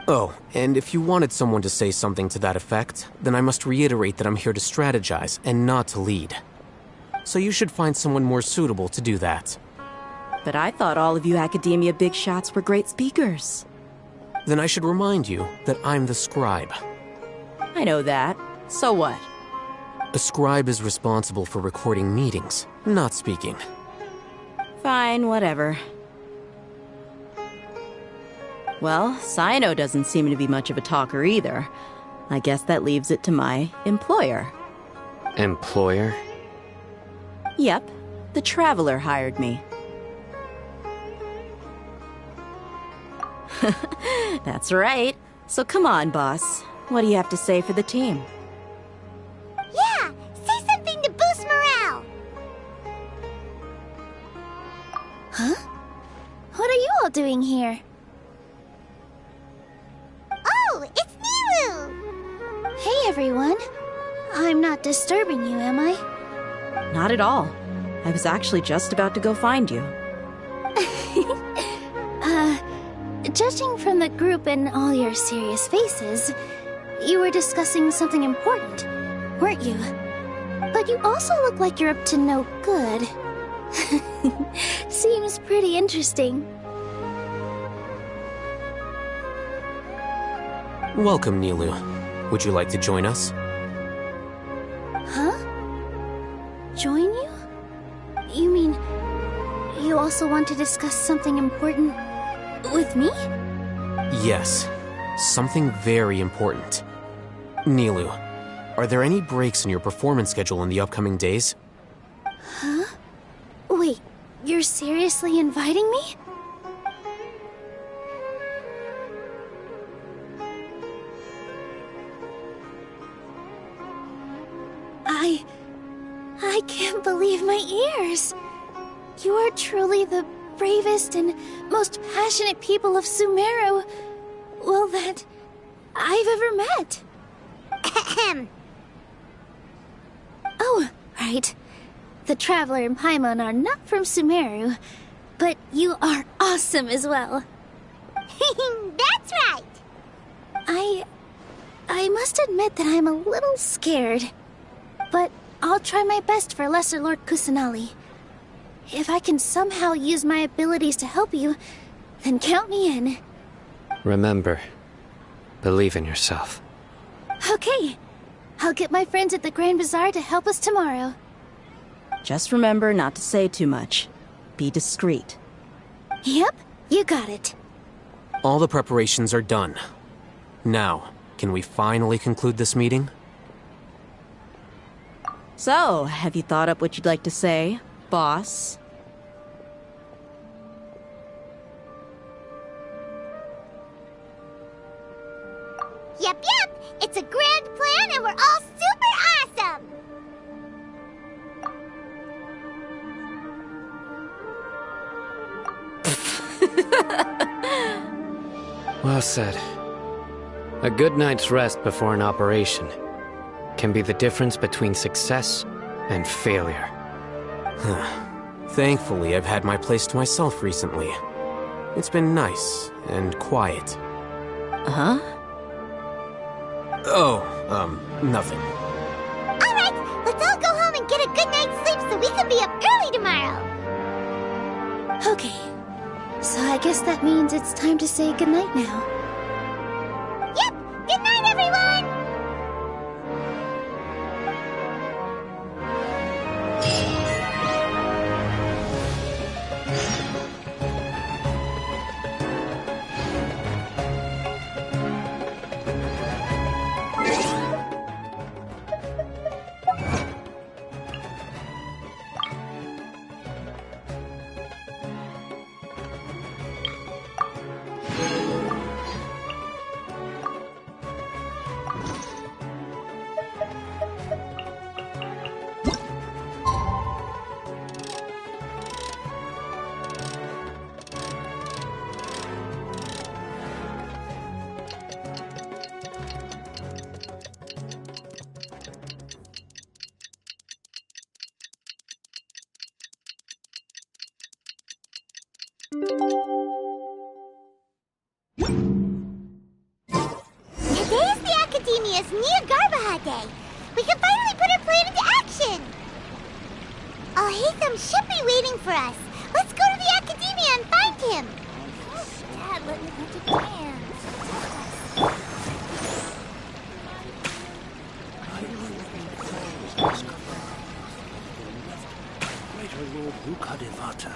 Oh, and if you wanted someone to say something to that effect, then I must reiterate that I'm here to strategize and not to lead. So you should find someone more suitable to do that. But I thought all of you Academia big shots were great speakers. Then I should remind you that I'm the scribe. I know that. So what? A scribe is responsible for recording meetings, not speaking. Fine, whatever. Well, Sino doesn't seem to be much of a talker either. I guess that leaves it to my employer. Employer? Yep, the Traveler hired me. That's right. So come on, boss. What do you have to say for the team? Yeah, say something to boost morale. Huh? What are you all doing here? Oh, it's Nilu! Hey, everyone. I'm not disturbing you, am I? Not at all. I was actually just about to go find you. Judging from the group and all your serious faces, you were discussing something important, weren't you? But you also look like you're up to no good. Seems pretty interesting. Welcome, Nilu. Would you like to join us? Huh? Join you? You mean you also want to discuss something important with me? Yes. Something very important. Nilu, are there any breaks in your performance schedule in the upcoming days? Huh? Wait, you're seriously inviting me? I can't believe my ears. You are truly the bravest and most passionate people of Sumeru, well, that I've ever met. Ahem. Oh, right. The Traveler and Paimon are not from Sumeru, but you are awesome as well. That's right. I must admit that I'm a little scared, but I'll try my best for Lesser Lord Kusanali. If I can somehow use my abilities to help you, then count me in. Remember, believe in yourself. Okay. I'll get my friends at the Grand Bazaar to help us tomorrow. Just remember not to say too much. Be discreet. Yep, you got it. All the preparations are done. Now, can we finally conclude this meeting? So, have you thought up what you'd like to say, boss? Yep. It's a grand plan and we're all super awesome. Well said. A good night's rest before an operation can be the difference between success and failure. Thankfully, I've had my place to myself recently. It's been nice and quiet. Huh? Oh, nothing. All right, let's all go home and get a good night's sleep so we can be up early tomorrow. Okay. So I guess that means it's time to say goodnight now. Yep, good night, everyone. Today's the Academia's Nia Garbaha Day. We can finally put our plan into action. Al-Haytham should be waiting for us. Let's go to the Academia and find him. Dad, let me hold your hand. Rukadevata.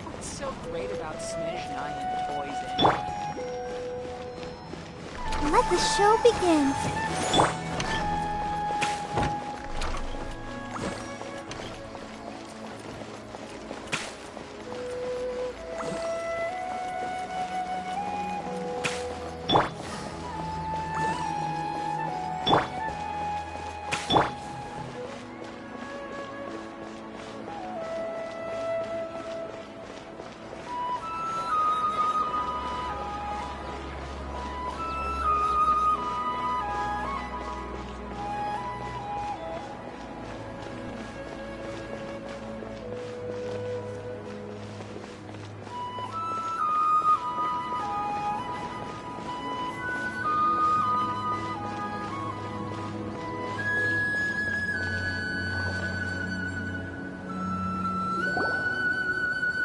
What's so great about Snezhnaya toys and... Let the show begin.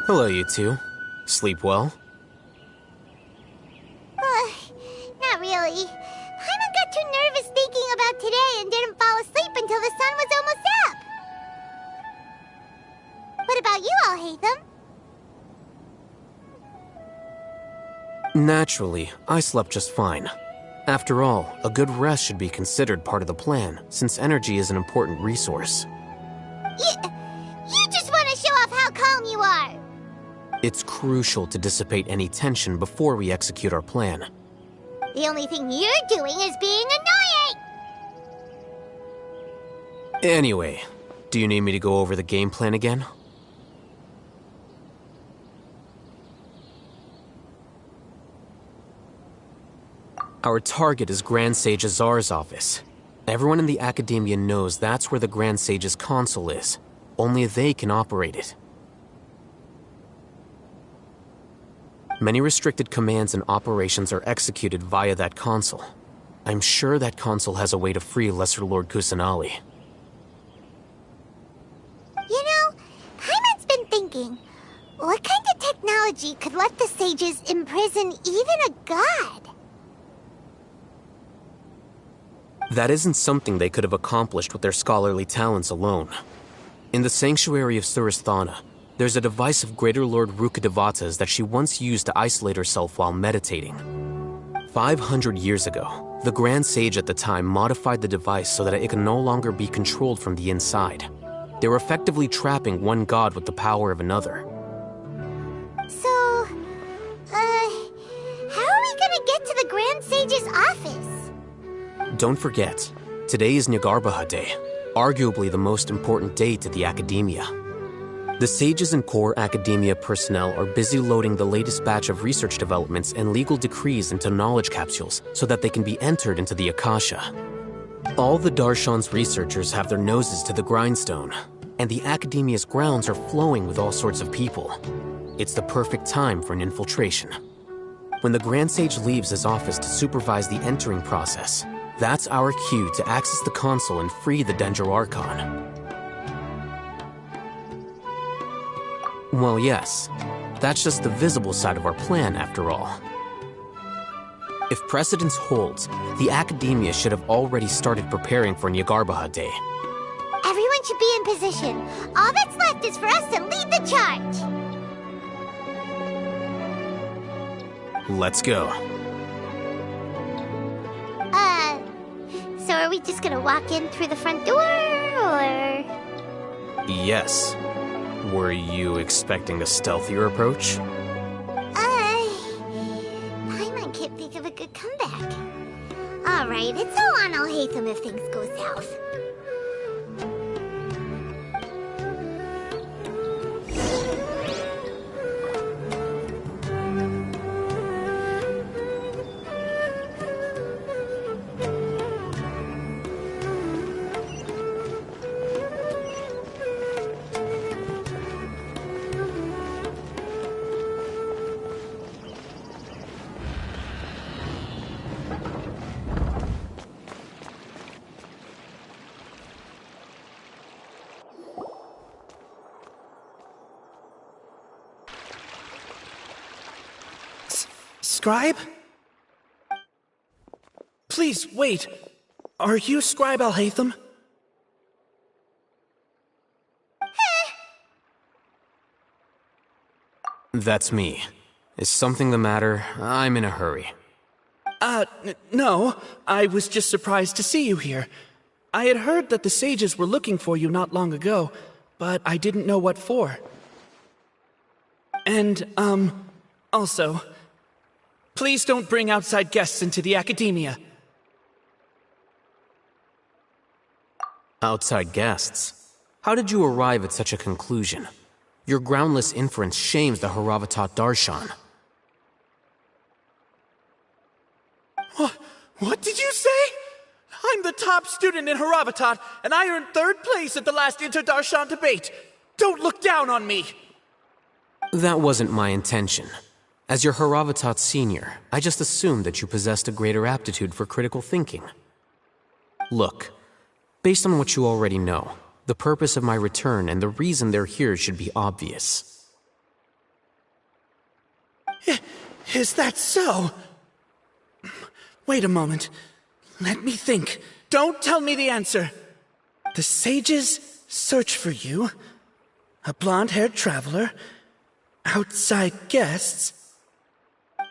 Hello, you two. Sleep well? Not really. Paimon got too nervous thinking about today and didn't fall asleep until the sun was almost up. What about you all, Hétfö? Naturally, I slept just fine. After all, a good rest should be considered part of the plan, since energy is an important resource. You just want to show off how calm you are. It's crucial to dissipate any tension before we execute our plan. The only thing you're doing is being annoying! Anyway, do you need me to go over the game plan again? Our target is Grand Sage Azar's office. Everyone in the Academia knows that's where the Grand Sage's console is. Only they can operate it. Many restricted commands and operations are executed via that console. I'm sure that console has a way to free Lesser Lord Kusanali. You know, Paimon's been thinking, what kind of technology could let the sages imprison even a god? That isn't something they could have accomplished with their scholarly talents alone. In the Sanctuary of Suristhana, there's a device of Greater Lord Rukadevata's that she once used to isolate herself while meditating. 500 years ago, the Grand Sage at the time modified the device so that it could no longer be controlled from the inside. They were effectively trapping one god with the power of another. So, how are we gonna get to the Grand Sage's office? Don't forget, today is Nyagarbha Day, arguably the most important day to the Academia. The sages and core Academia personnel are busy loading the latest batch of research developments and legal decrees into knowledge capsules so that they can be entered into the Akasha. All the Darshan's researchers have their noses to the grindstone, and the Academia's grounds are flowing with all sorts of people. It's the perfect time for an infiltration. When the Grand Sage leaves his office to supervise the entering process, that's our cue to access the console and free the Danger Archon. Well, yes. That's just the visible side of our plan, after all. If precedence holds, the Academia should have already started preparing for Nyagarbha Day. Everyone should be in position. All that's left is for us to lead the charge. Let's go. So are we just gonna walk in through the front door, or...? Yes. Were you expecting a stealthier approach? Paimon can't think of a good comeback. Alright, it's all on Hétfö if things go south. Scribe? Please, wait. Are you Scribe Alhaitham? That's me. Is something the matter? I'm in a hurry. No. I was just surprised to see you here. I had heard that the sages were looking for you not long ago, but I didn't know what for. And, also, please don't bring outside guests into the academia. Outside guests? How did you arrive at such a conclusion? Your groundless inference shames the Haravatat Darshan. What did you say? I'm the top student in Haravatat, and I earned 3rd place at the last Inter-Darshan debate. Don't look down on me! That wasn't my intention. As your Haravatat senior, I just assumed that you possessed a greater aptitude for critical thinking. Look, based on what you already know, the purpose of my return and the reason they're here should be obvious. Is that so? Wait a moment. Let me think. Don't tell me the answer. The sages search for you. A blonde-haired traveler. Outside guests.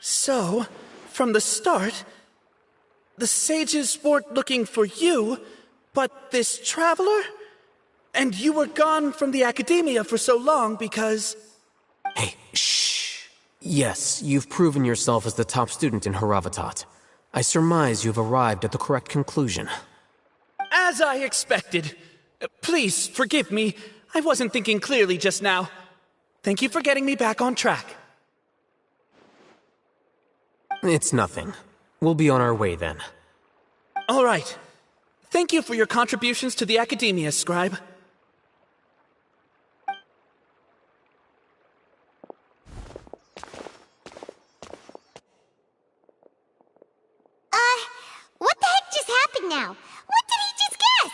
So, from the start, the sages weren't looking for you, but this traveler? And you were gone from the academia for so long because... Hey, shh. Yes, you've proven yourself as the top student in Haravatat. I surmise you've arrived at the correct conclusion. As I expected. Please, forgive me. I wasn't thinking clearly just now. Thank you for getting me back on track. It's nothing. We'll be on our way then. All right. Thank you for your contributions to the academia, Scribe. What the heck just happened now? What did he just guess?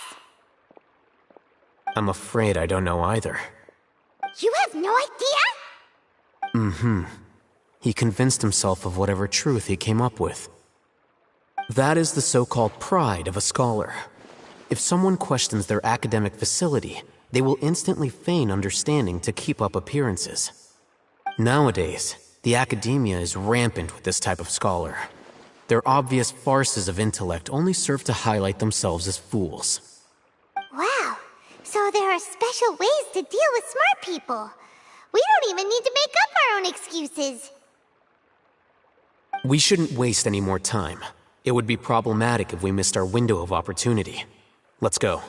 I'm afraid I don't know either. You have no idea? Mm-hmm. He convinced himself of whatever truth he came up with. That is the so-called pride of a scholar. If someone questions their academic facility, they will instantly feign understanding to keep up appearances. Nowadays, the academia is rampant with this type of scholar. Their obvious farces of intellect only serve to highlight themselves as fools. Wow, so there are special ways to deal with smart people. We don't even need to make up our own excuses. We shouldn't waste any more time. It would be problematic if we missed our window of opportunity. Let's go.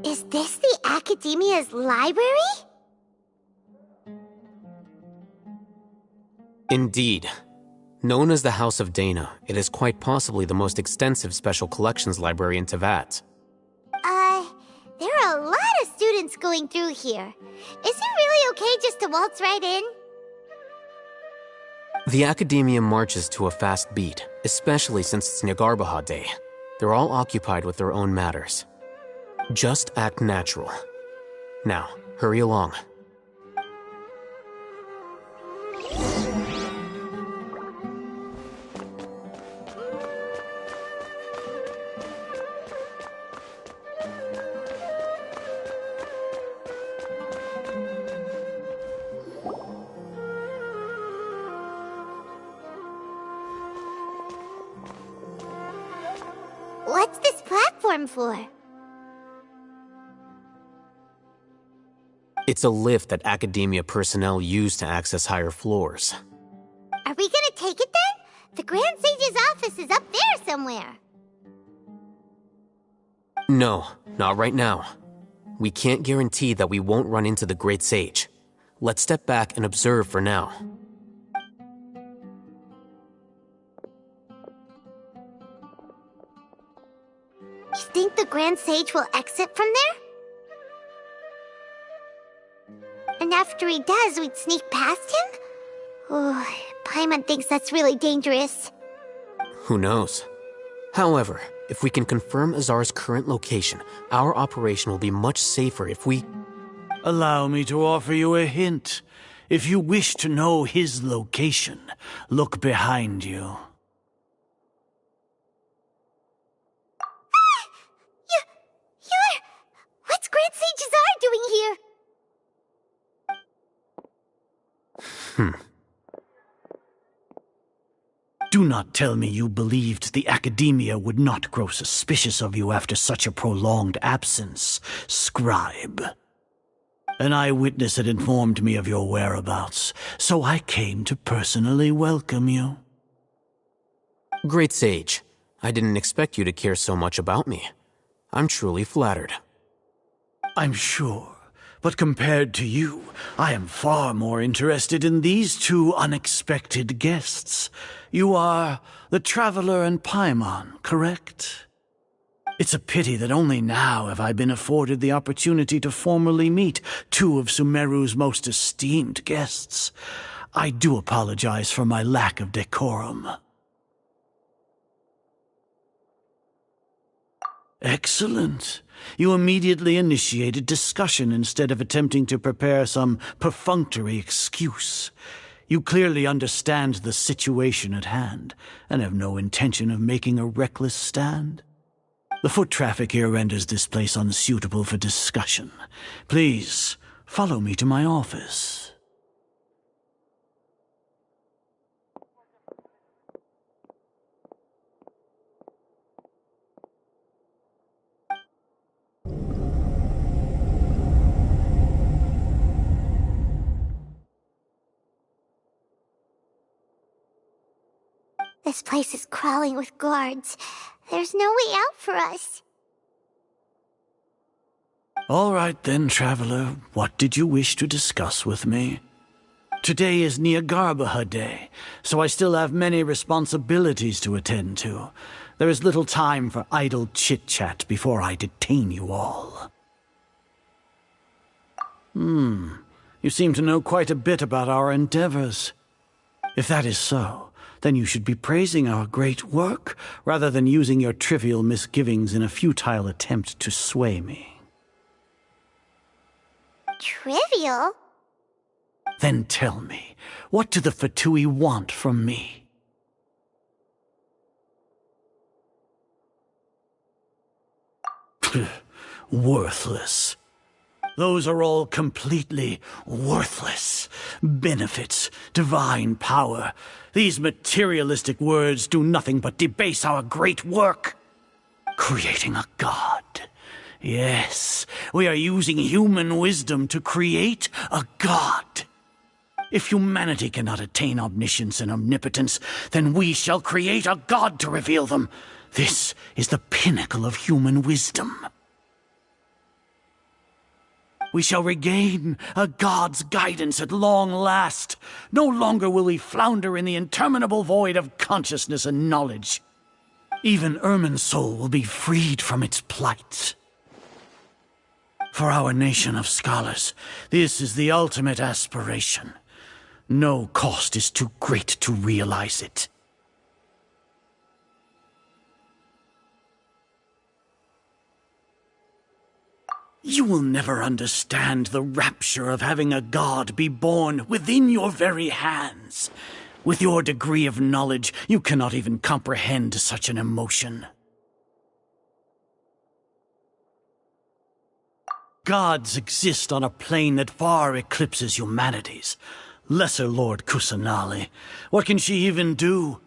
Is this the Academia's library? Indeed. Known as the House of Dana, it is quite possibly the most extensive special collections library in Teyvat. There are a lot of students going through here. Is it really okay just to waltz right in? The Academia marches to a fast beat, especially since it's Nyagarbaha Day. They're all occupied with their own matters. Just act natural. Now, hurry along. What's this platform for? It's a lift that Academia personnel use to access higher floors. Are we gonna take it then? The Grand Sage's office is up there somewhere. No, not right now. We can't guarantee that we won't run into the Great Sage. Let's step back and observe for now. You think the Grand Sage will exit from there? And after he does, we'd sneak past him? Oh, Paimon thinks that's really dangerous. Who knows? However, if we can confirm Azar's current location, our operation will be much safer if we... Allow me to offer you a hint. If you wish to know his location, look behind you. You're... What's Grand Sage Azar doing here? Do not tell me you believed the Academia would not grow suspicious of you after such a prolonged absence, scribe. An eyewitness had informed me of your whereabouts, so I came to personally welcome you. Great Sage, I didn't expect you to care so much about me. I'm truly flattered. I'm sure, but compared to you, I am far more interested in these two unexpected guests. You are the Traveler and Paimon, correct? It's a pity that only now have I been afforded the opportunity to formally meet two of Sumeru's most esteemed guests. I do apologize for my lack of decorum. Excellent. You immediately initiated discussion instead of attempting to prepare some perfunctory excuse. You clearly understand the situation at hand, and have no intention of making a reckless stand. The foot traffic here renders this place unsuitable for discussion. Please, follow me to my office. This place is crawling with guards. There's no way out for us. All right then, Traveler. What did you wish to discuss with me? Today is Niagarbaha Day, so I still have many responsibilities to attend to. There is little time for idle chit-chat before I detain you all. You seem to know quite a bit about our endeavors. If that is so, then you should be praising our great work, rather than using your trivial misgivings in a futile attempt to sway me. Trivial? Then tell me, what do the Fatui want from me? Worthless. Those are all completely worthless. Benefits, divine power. These materialistic words do nothing but debase our great work. Creating a god. Yes, we are using human wisdom to create a god. If humanity cannot attain omniscience and omnipotence, then we shall create a god to reveal them. This is the pinnacle of human wisdom. We shall regain a god's guidance at long last. No longer will we flounder in the interminable void of consciousness and knowledge. Even Irminsul will be freed from its plight. For our nation of scholars, this is the ultimate aspiration. No cost is too great to realize it. You will never understand the rapture of having a god be born within your very hands. With your degree of knowledge, you cannot even comprehend such an emotion. Gods exist on a plane that far eclipses humanity's. Lesser Lord Kusanali, what can she even do?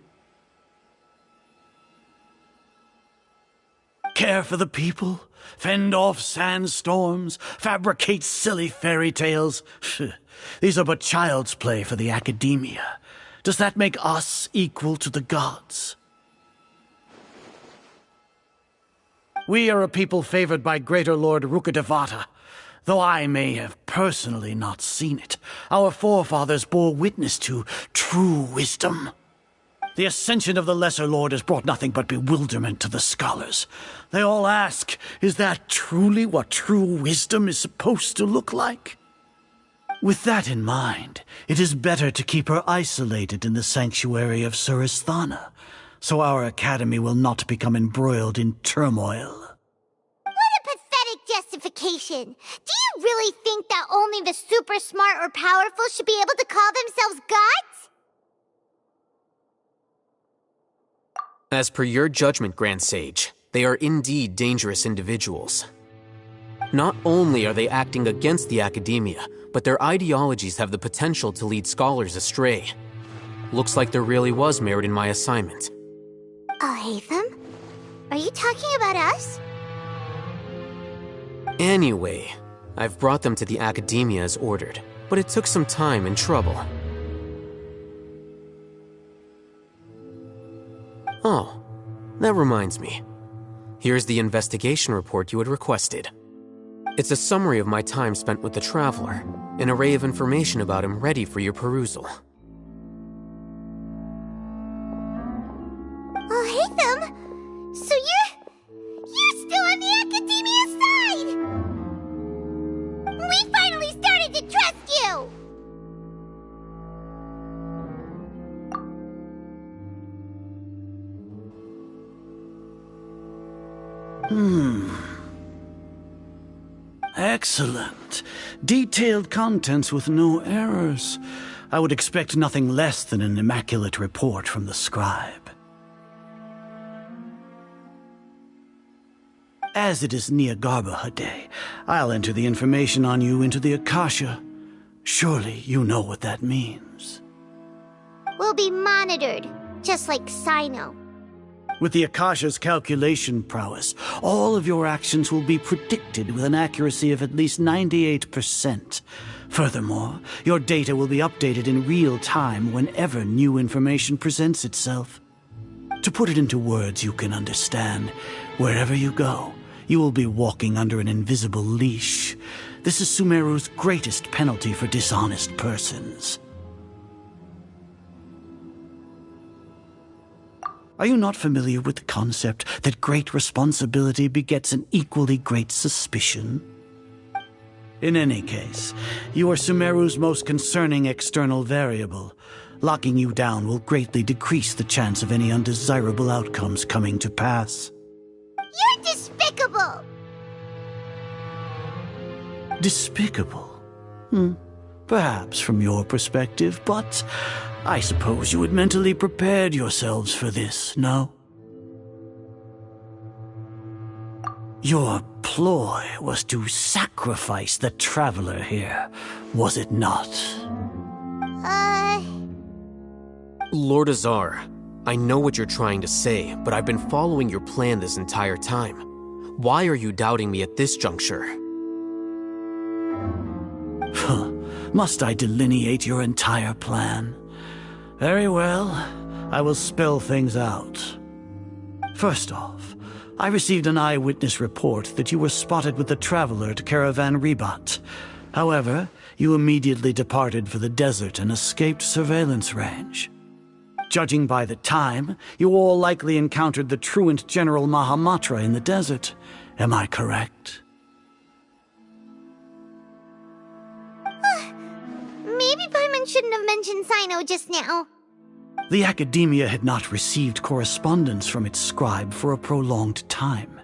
Care for the people? fend off sandstorms, fabricate silly fairy tales. These are but child's play for the academia. Does that make us equal to the gods? We are a people favored by Greater Lord Rukkhadevata. Though I may have personally not seen it, our forefathers bore witness to true wisdom. The ascension of the Lesser Lord has brought nothing but bewilderment to the scholars. They all ask, is that truly what true wisdom is supposed to look like? With that in mind, it is better to keep her isolated in the sanctuary of Suristhana, so our academy will not become embroiled in turmoil. Justification. Do you really think that only the super smart or powerful should be able to call themselves gods? As per your judgment, Grand Sage, they are indeed dangerous individuals. Not only are they acting against the academia, but their ideologies have the potential to lead scholars astray. Looks like there really was merit in my assignment. Oh, Hétfö? Are you talking about us? Anyway, I've brought them to the academia as ordered, but it took some time and trouble. Oh, that reminds me. Here's the investigation report you had requested. It's a summary of my time spent with the Traveler, an array of information about him ready for your perusal. Oh, Hétfö! So you're still on the academia side! We finally started to trust you! Excellent. Detailed contents with no errors. I would expect nothing less than an immaculate report from the scribe. As it is Niagarbaha Day, I'll enter the information on you into the Akasha. Surely you know what that means. We'll be monitored, just like Sino. With the Akasha's calculation prowess, all of your actions will be predicted with an accuracy of at least 98%. Furthermore, your data will be updated in real time whenever new information presents itself. To put it into words you can understand, wherever you go, you will be walking under an invisible leash. This is Sumeru's greatest penalty for dishonest persons. Are you not familiar with the concept that great responsibility begets an equally great suspicion? In any case, you are Sumeru's most concerning external variable. Locking you down will greatly decrease the chance of any undesirable outcomes coming to pass. You're despicable! Despicable? Perhaps from your perspective, but I suppose you had mentally prepared yourselves for this, no? Your ploy was to sacrifice the Traveler here, was it not? Lord Azar, I know what you're trying to say, but I've been following your plan this entire time. Why are you doubting me at this juncture? Must I delineate your entire plan? Very well, I will spell things out. First off, I received an eyewitness report that you were spotted with the Traveler at Caravan Ribat. However, you immediately departed for the desert and escaped surveillance range. Judging by the time, you all likely encountered the truant General Mahamatra in the desert. Am I correct? Maybe Paimon shouldn't have mentioned Sino just now. The Academia had not received correspondence from its scribe for a prolonged time.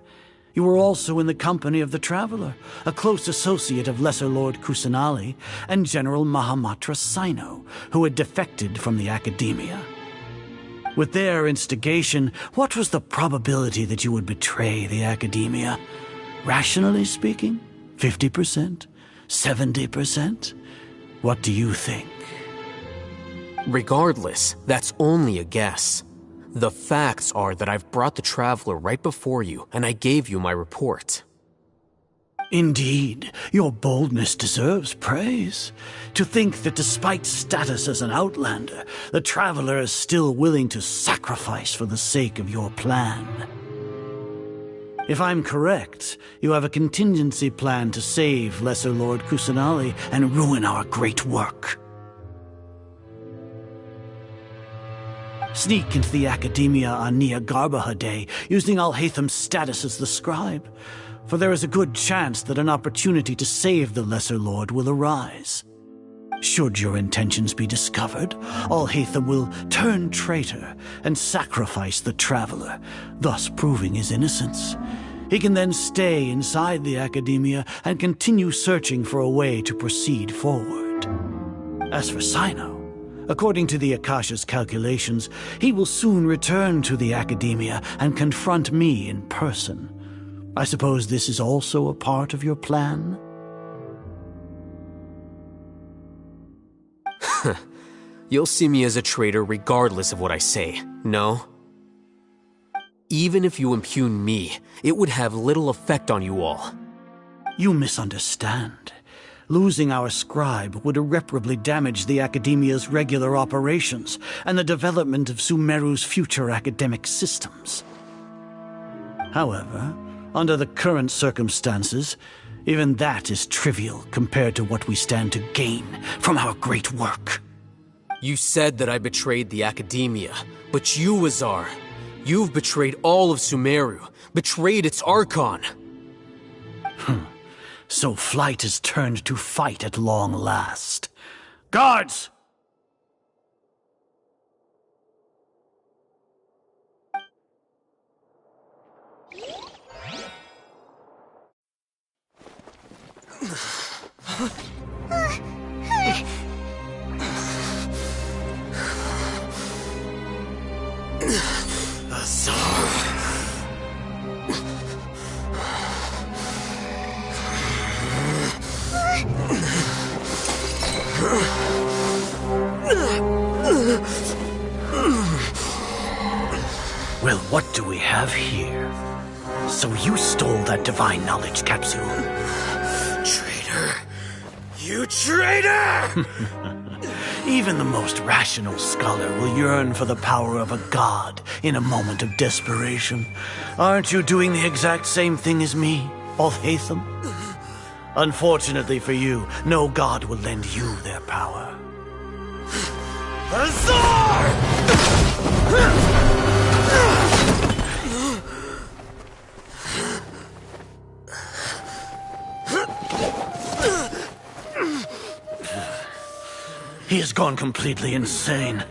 You were also in the company of the Traveler, a close associate of Lesser Lord Kusanali and General Mahamatra Sino, who had defected from the Academia. With their instigation, what was the probability that you would betray the Academia? Rationally speaking, 50%? 70%? What do you think? Regardless, that's only a guess. The facts are that I've brought the Traveler right before you, and I gave you my report. Indeed, your boldness deserves praise. To think that despite status as an outlander, the traveler is still willing to sacrifice for the sake of your plan. If I'm correct, you have a contingency plan to save Lesser Lord Kusanali and ruin our great work. Sneak into the Academia on Nia Garbaha Day, using Alhaitham's status as the scribe, for there is a good chance that an opportunity to save the Lesser Lord will arise. Should your intentions be discovered, Alhaitham will turn traitor and sacrifice the traveler, thus proving his innocence. He can then stay inside the Academia and continue searching for a way to proceed forward. As for Sino, according to the Akasha's calculations, he will soon return to the Academia and confront me in person. I suppose this is also a part of your plan? You'll see me as a traitor regardless of what I say, no? Even if you impugn me, it would have little effect on you all. You misunderstand. Losing our scribe would irreparably damage the Academia's regular operations and the development of Sumeru's future academic systems. However, under the current circumstances, even that is trivial compared to what we stand to gain from our great work. You said that I betrayed the Academia, but you, Azar, you've betrayed all of Sumeru, betrayed its Archon. So flight has turned to fight at long last. Guards! Well, what do we have here? So you stole that divine knowledge capsule. Traitor! You traitor! Even the most rational scholar will yearn for the power of a god in a moment of desperation. Aren't you doing the exact same thing as me, Alhaitham? Unfortunately for you, no god will lend you their power. Azar! He has gone completely insane.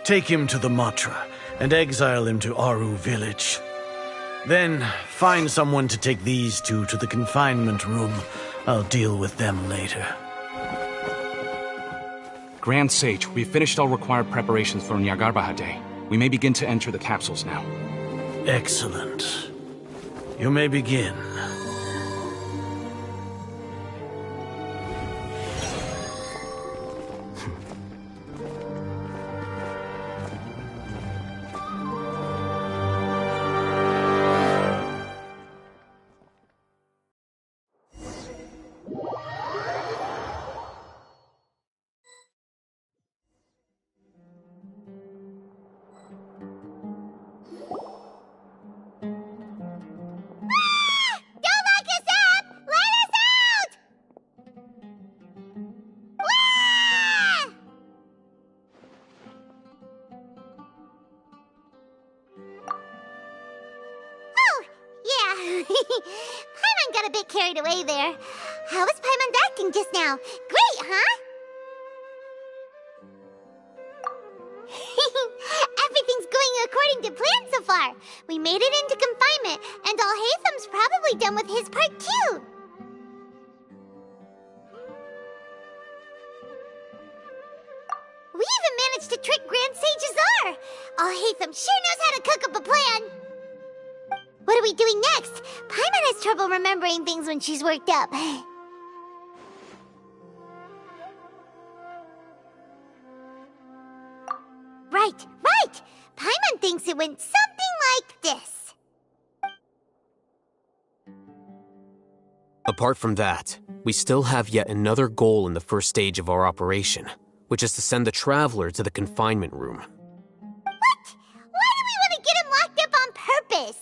Take him to the Matra and exile him to Aru village. Then find someone to take these two to the confinement room. I'll deal with them later. Grand Sage, we've finished all required preparations for Nyargarbaha Day. We may begin to enter the capsules now. Excellent. You may begin. Paimon got a bit carried away there. How was Paimon's acting just now? Great, huh? Everything's going according to plan so far. We made it into confinement, and Alhaitham's probably done with his part too. We even managed to trick Grand Sage Azar. Alhaitham sure knows how to cook up a plan. What are we doing next? Paimon has trouble remembering things when she's worked up. thinks it went something like this. Apart from that, we still have yet another goal in the first stage of our operation, which is to send the Traveler to the confinement room. What? Why do we want to get him locked up on purpose?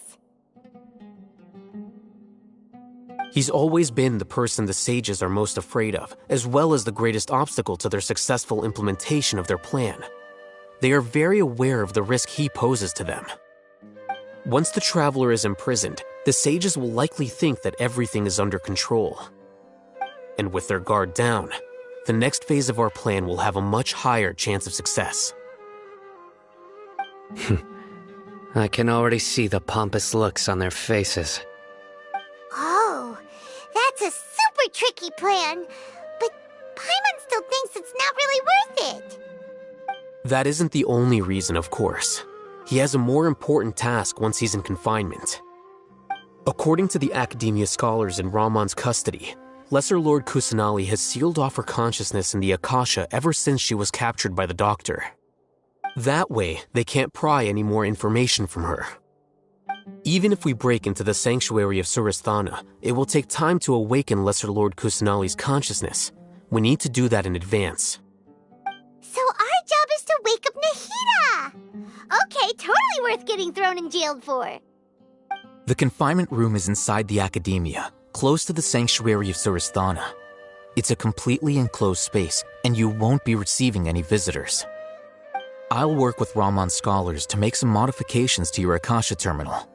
He's always been the person the sages are most afraid of, as well as the greatest obstacle to their successful implementation of their plan. They are very aware of the risk he poses to them. Once the Traveler is imprisoned, the sages will likely think that everything is under control. And with their guard down, the next phase of our plan will have a much higher chance of success. I can already see the pompous looks on their faces. Oh, that's a super tricky plan. But Paimon still thinks it's not really worth it. That isn't the only reason, of course. He has a more important task once he's in confinement. According to the Academia scholars in Ramon's custody, Lesser Lord Kusanali has sealed off her consciousness in the Akasha ever since she was captured by the Doctor. That way, they can't pry any more information from her. Even if we break into the sanctuary of Surasthana, it will take time to awaken Lesser Lord Kusanali's consciousness. We need to do that in advance. So our job is to wake up Nahida! Okay, totally worth getting thrown and jailed for. The confinement room is inside the Academia, close to the sanctuary of Surasthana. It's a completely enclosed space, and you won't be receiving any visitors. I'll work with Ramon's scholars to make some modifications to your Akasha terminal.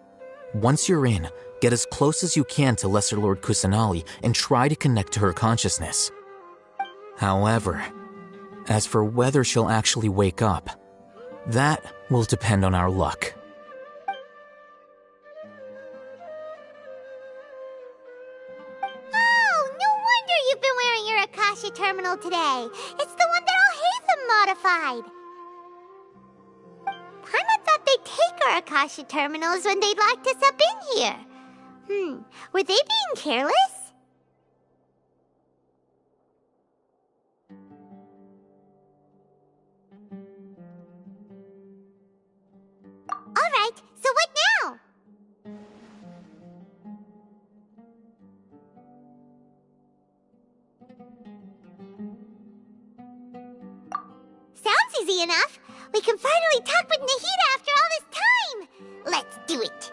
Once you're in, get as close as you can to Lesser Lord Kusanali and try to connect to her consciousness. However, as for whether she'll actually wake up, that will depend on our luck. Oh, no wonder you've been wearing your Akasha terminal today. It's the one that Al-Haytham modified. Paimon thought they'd take our Akasha terminals when they locked us up in here. Were they being careless? Alright, so what now? Sounds easy enough. We can finally talk with Nahida after all this time. Let's do it.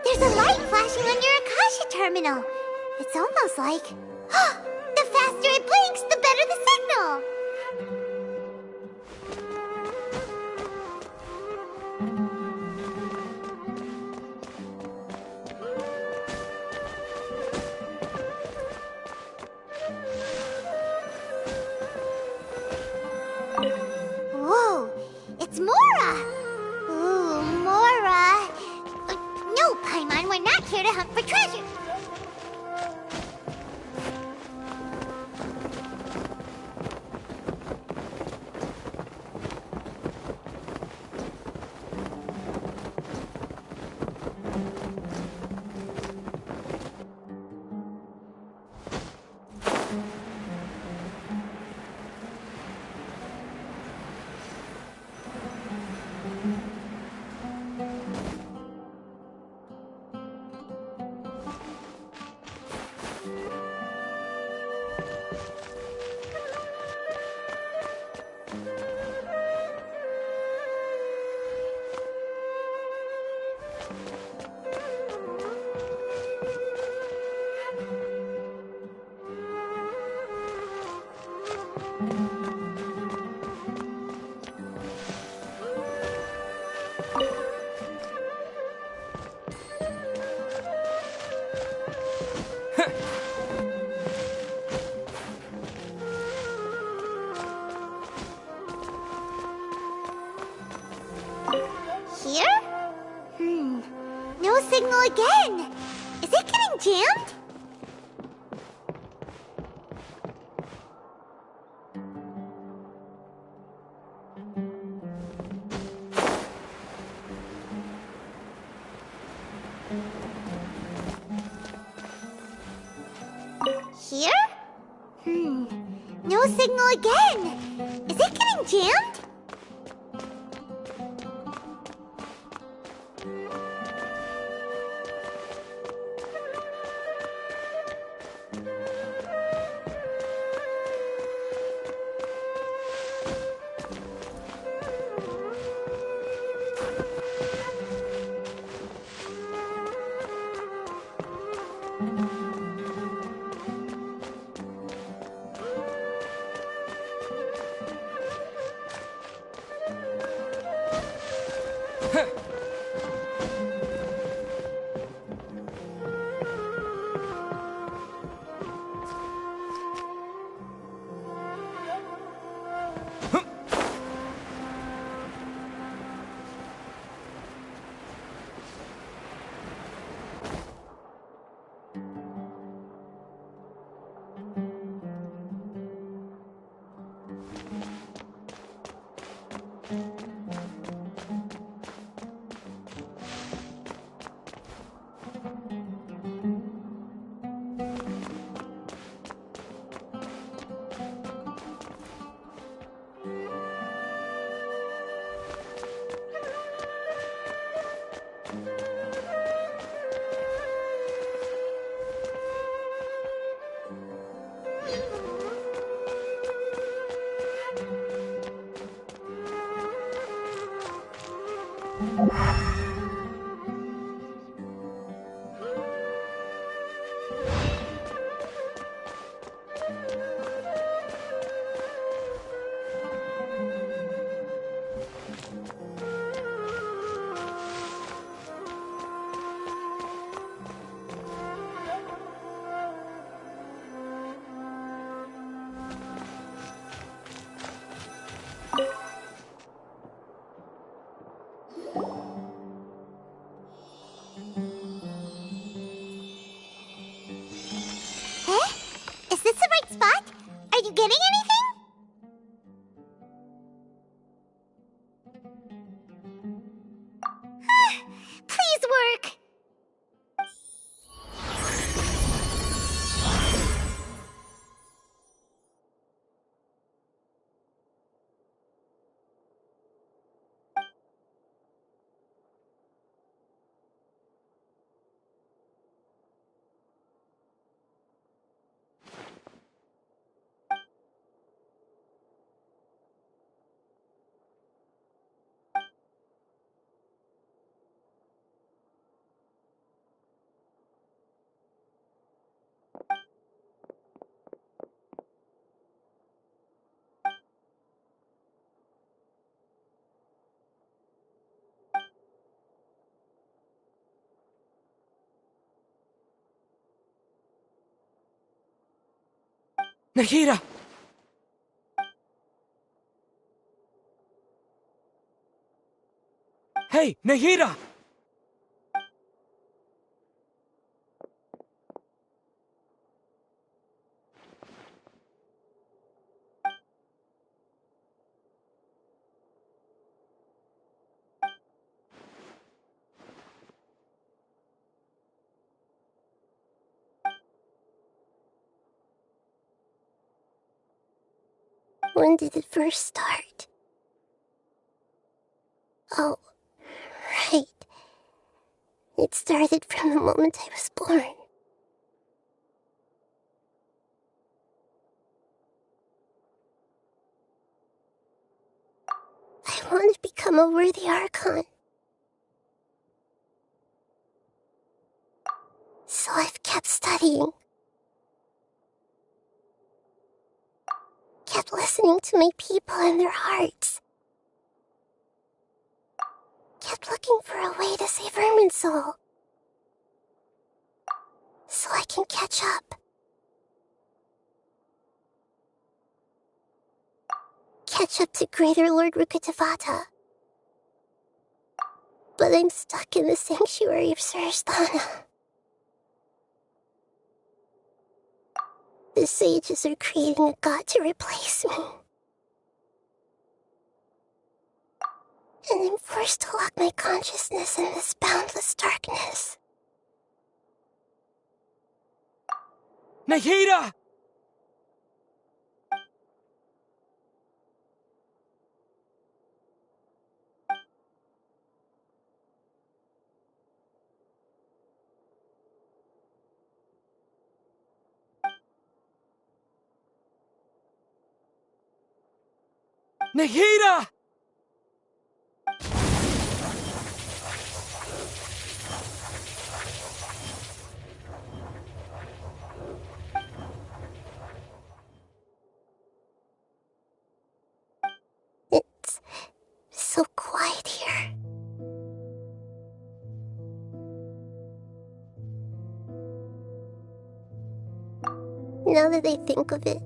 There's a light flashing on your Akasha terminal. It's almost like... the faster it blinks, the better the signal. Whoa, it's Mora! Ooh, Mora! No, Paimon, we're not here to hunt for treasure. Here? No signal again. Is it getting jammed? Here? No signal again. Is it getting jammed? Is this the right spot? Are you getting anything? Please work. Nahira! Hey, Nahira! When did it first start? Oh, right. It started from the moment I was born. I want to become a worthy Archon. So I've kept studying. Kept listening to my people and their hearts. Kept looking for a way to save Irminsul. So I can catch up. Catch up to Greater Lord Rukkhadevata. But I'm stuck in the sanctuary of Surasthana. The sages are creating a god to replace me. And I'm forced to lock my consciousness in this boundless darkness. Nahira! Nahida! It's so quiet here. Now that I think of it,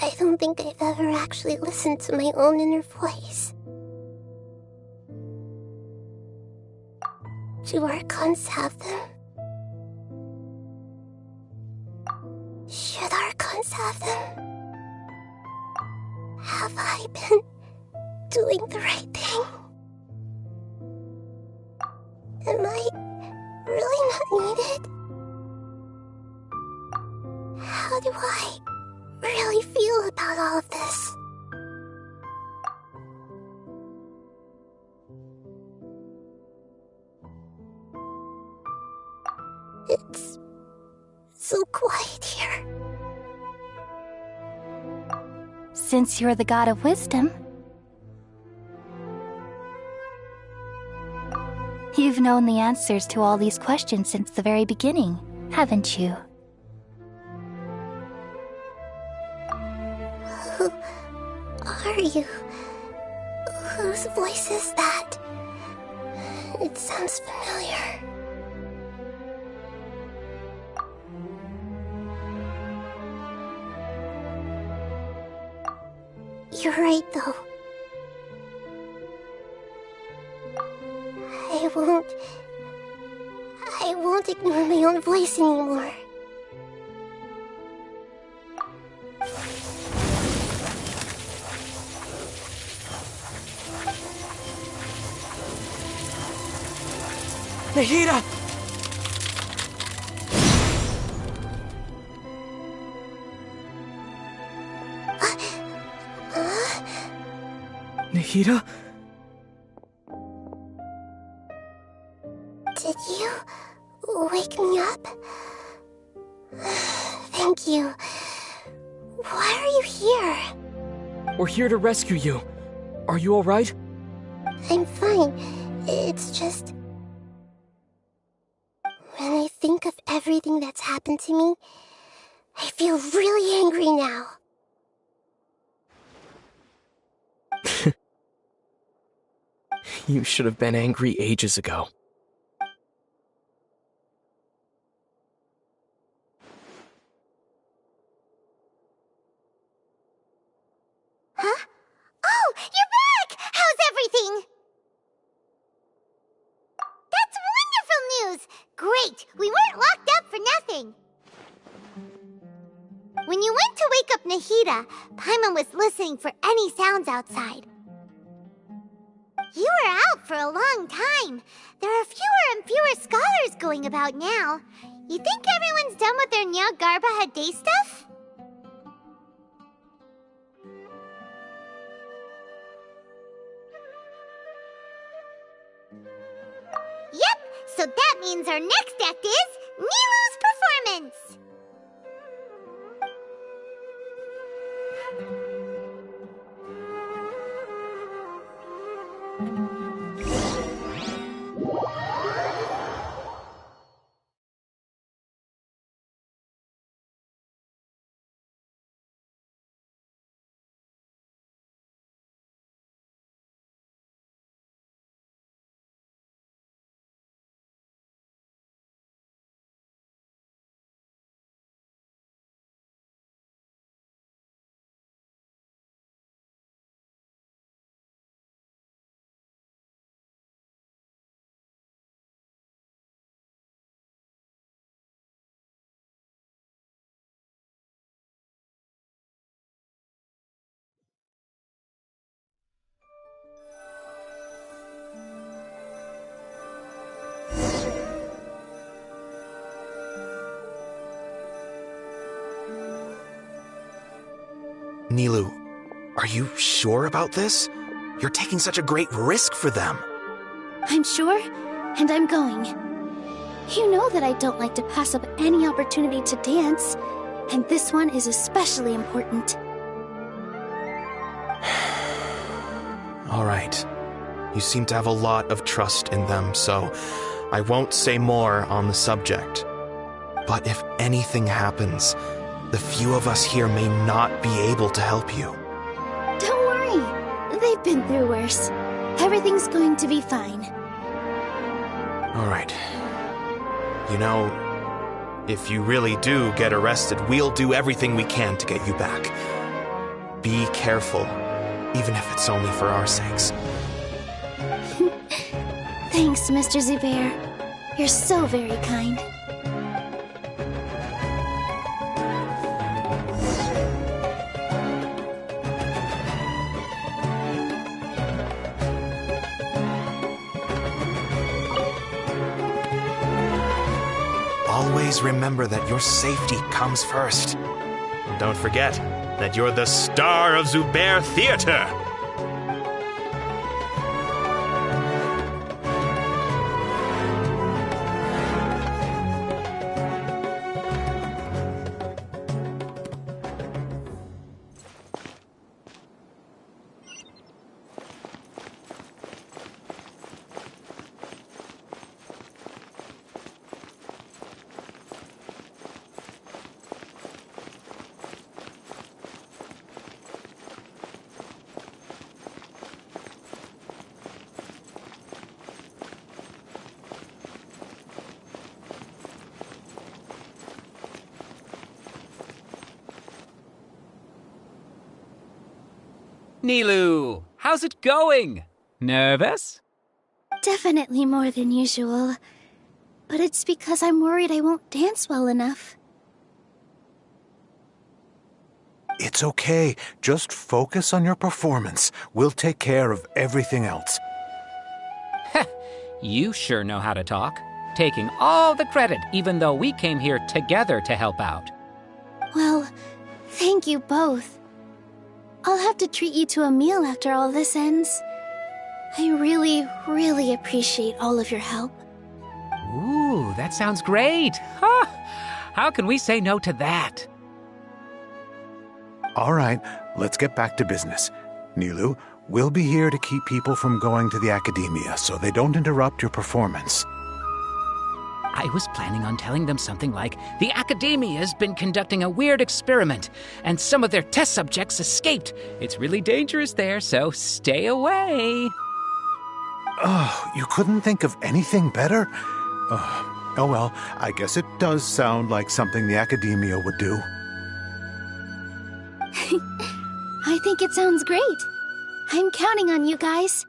I don't think I've ever actually listened to my own inner voice. Do Archons have them? Should Archons have them? Have I been doing the right thing? Am I really not needed? How do I really feel about all of this? It's so quiet here. Since you're the god of wisdom, you've known the answers to all these questions since the very beginning, haven't you? Who are you? Whose voice is that? It sounds familiar. You're right, though. I won't ignore my own voice anymore. Nahida! Nahida? Did you wake me up? Thank you. Why are you here? We're here to rescue you. Are you alright? I'm fine. It's just... when I think of everything that's happened to me, I feel really angry now. You should have been angry ages ago. Huh? Oh, you're back! How's everything? That's wonderful news! Great! We weren't locked up for nothing! When you went to wake up Nahida, Paimon was listening for any sounds outside. You were out for a long time. There are fewer and fewer scholars going about now. You think everyone's done with their Nyargarba Day stuff? Yep, so that means our next act is Nilou's performance! Nilou, are you sure about this? You're taking such a great risk for them. I'm sure, and I'm going. You know that I don't like to pass up any opportunity to dance, and this one is especially important. All right. You seem to have a lot of trust in them, so I won't say more on the subject. But if anything happens, the few of us here may not be able to help you. Don't worry. They've been through worse. Everything's going to be fine. All right. You know, if you really do get arrested, we'll do everything we can to get you back. Be careful, even if it's only for our sakes. Thanks, Mr. Zubair. You're so very kind. Always remember that your safety comes first. And don't forget that you're the star of Zubair Theater! Nilou, how's it going? Nervous? Definitely more than usual. But it's because I'm worried I won't dance well enough. It's okay. Just focus on your performance. We'll take care of everything else. You sure know how to talk. Taking all the credit, even though we came here together to help out. Well, thank you both. I'll have to treat you to a meal after all this ends. I really, really appreciate all of your help. Ooh, that sounds great. Huh? How can we say no to that? All right, let's get back to business. Nilou, we'll be here to keep people from going to the academia so they don't interrupt your performance. I was planning on telling them something like, the Academia's been conducting a weird experiment, and some of their test subjects escaped. It's really dangerous there, so stay away. Oh, you couldn't think of anything better? Oh well, I guess it does sound like something the Academia would do. I think it sounds great. I'm counting on you guys.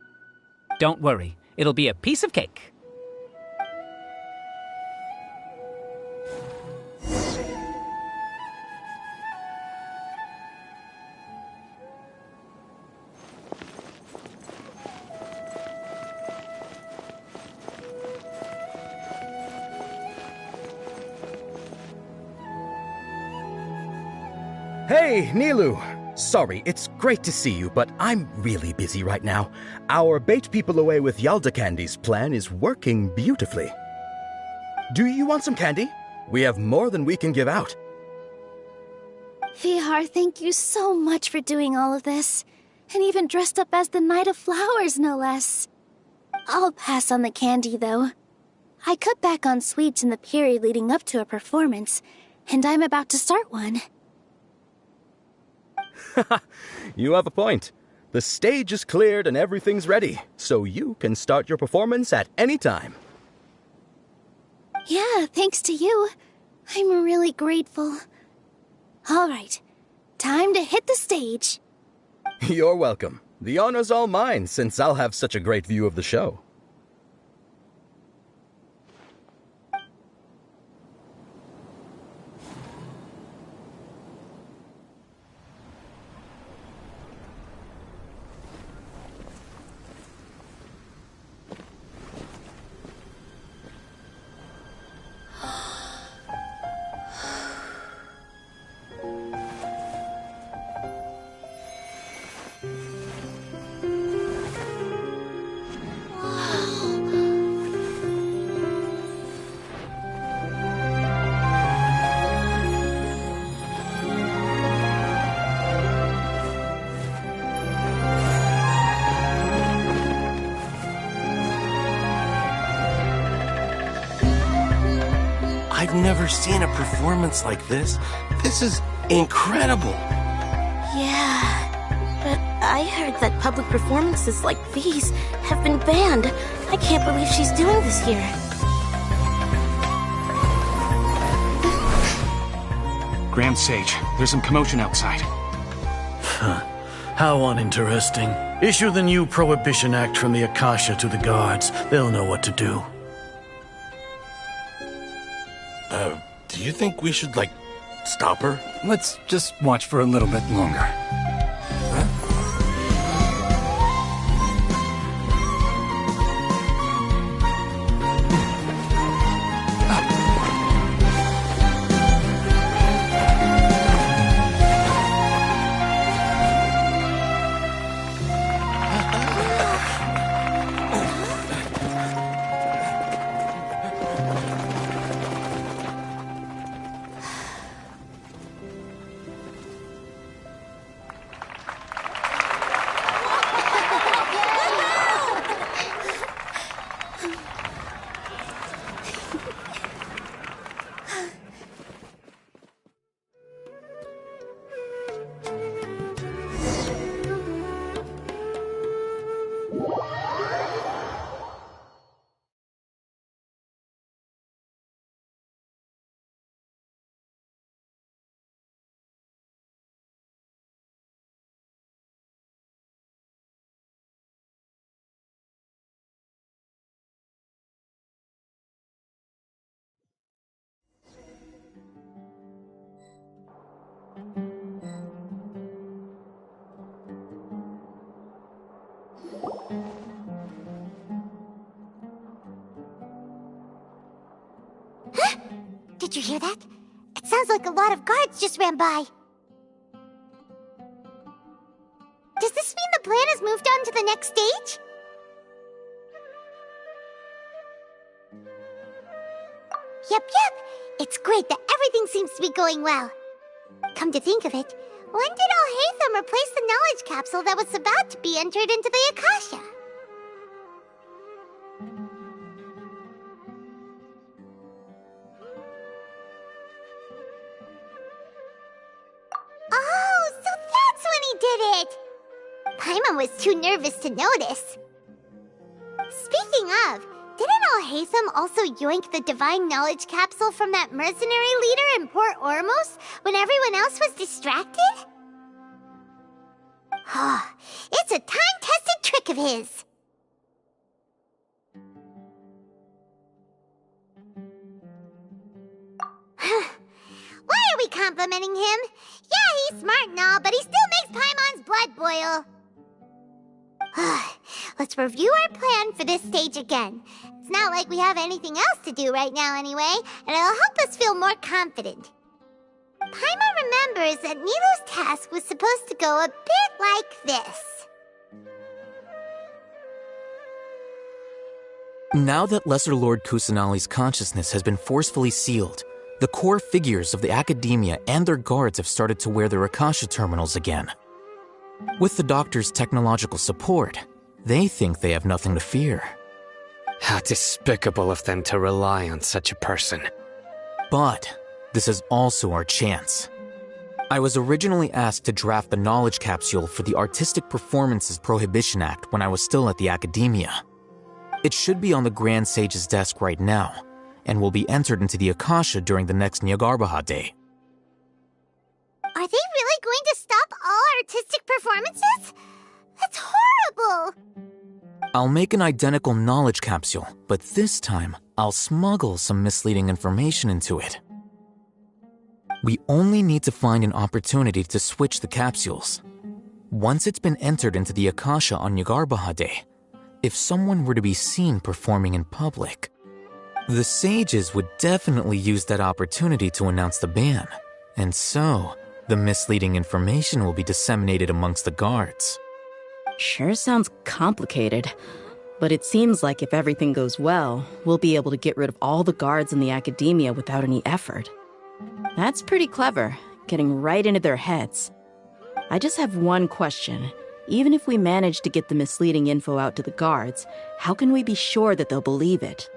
Don't worry, it'll be a piece of cake. Hey, Nilou! Sorry, it's great to see you, but I'm really busy right now. Our Bait People Away with Yalda Candies plan is working beautifully. Do you want some candy? We have more than we can give out. Vihar, thank you so much for doing all of this. And even dressed up as the Knight of Flowers, no less. I'll pass on the candy, though. I cut back on sweets in the period leading up to a performance, and I'm about to start one. You have a point. The stage is cleared and everything's ready, so you can start your performance at any time. Yeah, thanks to you. I'm really grateful. All right, time to hit the stage. You're welcome. The honor's all mine, since I'll have such a great view of the show. I've never seen a performance like this. This is incredible. Yeah, but I heard that public performances like these have been banned. I can't believe she's doing this here. Grand Sage, there's some commotion outside. How uninteresting. Issue the new Prohibition Act from the Akasha to the guards. They'll know what to do. Do you think we should, stop her? Let's just watch for a little bit longer. Did you hear that? It sounds like a lot of guards just ran by. Does this mean the plan has moved on to the next stage? Yep. It's great that everything seems to be going well. Come to think of it, when did Alhaitham replace the knowledge capsule that was about to be entered into the Akasha? Oh, so that's when he did it! Paimon was too nervous to notice. Speaking of, didn't Alhaitham also yoink the divine knowledge capsule from that mercenary leader in Port Ormos when everyone else was distracted? It's a time-tested trick of his. Why are we complimenting him? Yeah, he's smart and all, but he still makes Paimon's blood boil. Let's review our plan for this stage again. It's not like we have anything else to do right now anyway, and it'll help us feel more confident. Paimon remembers that Nilou's task was supposed to go a bit like this. Now that Lesser Lord Kusanali's consciousness has been forcefully sealed, the core figures of the academia and their guards have started to wear their Akasha terminals again. With the doctor's technological support, they think they have nothing to fear. How despicable of them to rely on such a person. But this is also our chance. I was originally asked to draft the knowledge capsule for the Artistic Performances Prohibition Act when I was still at the academia. It should be on the Grand Sage's desk right now, and will be entered into the Akasha during the next Nyagarbha Day. Are they really going to stop all artistic performances? That's horrible! I'll make an identical knowledge capsule, but this time I'll smuggle some misleading information into it. We only need to find an opportunity to switch the capsules. Once it's been entered into the Akasha on Nyagarbha Day, if someone were to be seen performing in public, the sages would definitely use that opportunity to announce the ban, and so the misleading information will be disseminated amongst the guards. Sure sounds complicated, but it seems like if everything goes well, we'll be able to get rid of all the guards in the academia without any effort. That's pretty clever, getting right into their heads. I just have one question. Even if we manage to get the misleading info out to the guards, how can we be sure that they'll believe it?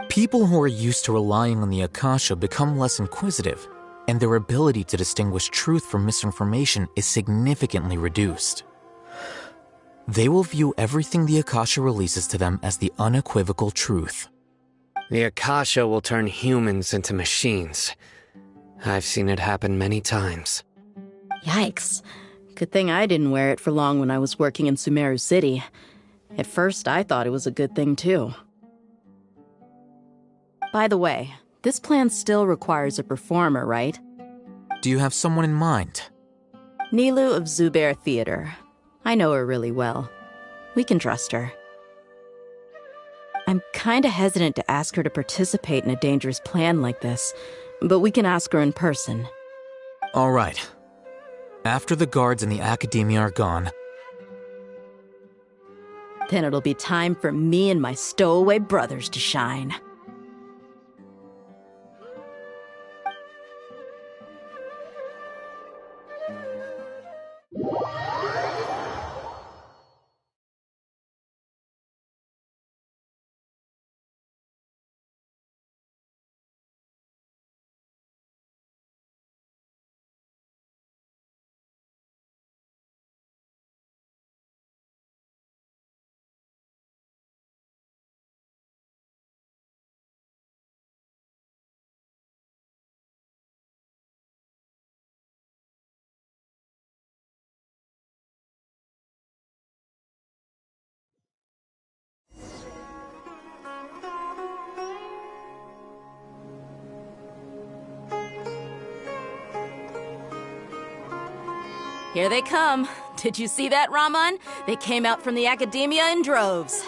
People who are used to relying on the Akasha become less inquisitive, and their ability to distinguish truth from misinformation is significantly reduced. They will view everything the Akasha releases to them as the unequivocal truth. The Akasha will turn humans into machines. I've seen it happen many times. Yikes. Good thing I didn't wear it for long when I was working in Sumeru City. At first, I thought it was a good thing, too. By the way, this plan still requires a performer, right? Do you have someone in mind? Nilu of Zubair Theater. I know her really well. We can trust her. I'm kinda hesitant to ask her to participate in a dangerous plan like this, but we can ask her in person. All right. After the guards and the Academia are gone, then it'll be time for me and my stowaway brothers to shine. Here they come. Did you see that, Raman? They came out from the Academia in droves.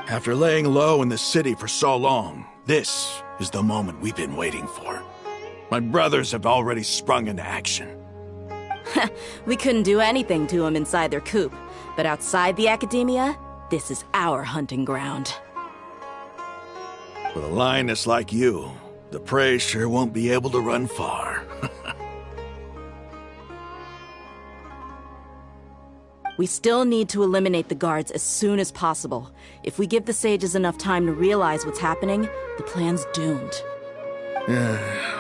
After laying low in the city for so long, this is the moment we've been waiting for. My brothers have already sprung into action. We couldn't do anything to them inside their coop, but outside the Academia, this is our hunting ground. With a lioness like you, the prey sure won't be able to run far. We still need to eliminate the guards as soon as possible. If we give the sages enough time to realize what's happening, the plan's doomed.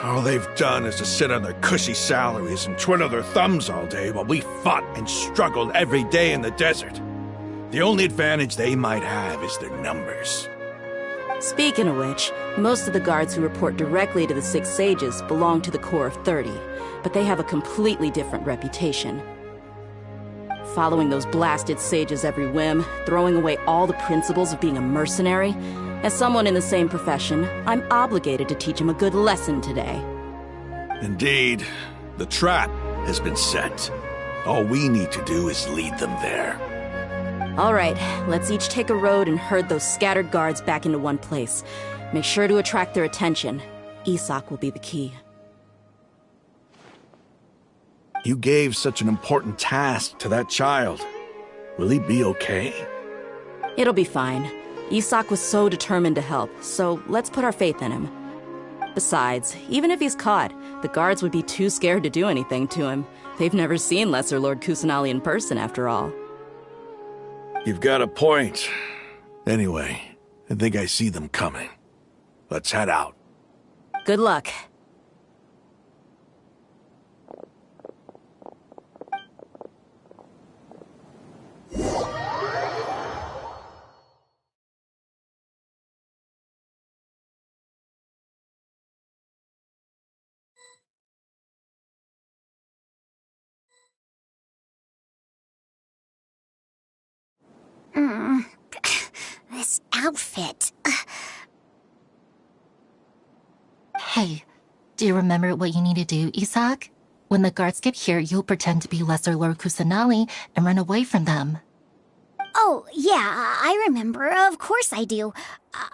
All they've done is to sit on their cushy salaries and twiddle their thumbs all day while we fought and struggled every day in the desert. The only advantage they might have is their numbers. Speaking of which, most of the guards who report directly to the 6 sages belong to the Corps of 30, but they have a completely different reputation. Following those blasted sages every whim, throwing away all the principles of being a mercenary, as someone in the same profession, I'm obligated to teach them a good lesson today. Indeed, the trap has been set. All we need to do is lead them there. All right, let's each take a road and herd those scattered guards back into one place. Make sure to attract their attention. Isak will be the key. You gave such an important task to that child. Will he be okay? It'll be fine. Isak was so determined to help, so let's put our faith in him. Besides, even if he's caught, the guards would be too scared to do anything to him. They've never seen Lesser Lord Kusanali in person, after all. You've got a point. Anyway, I think I see them coming. Let's head out. Good luck. This outfit. Hey, do you remember what you need to do, Isak? When the guards get here, you'll pretend to be Lesser Lord Kusanali and run away from them. Oh, yeah, I remember. Of course I do.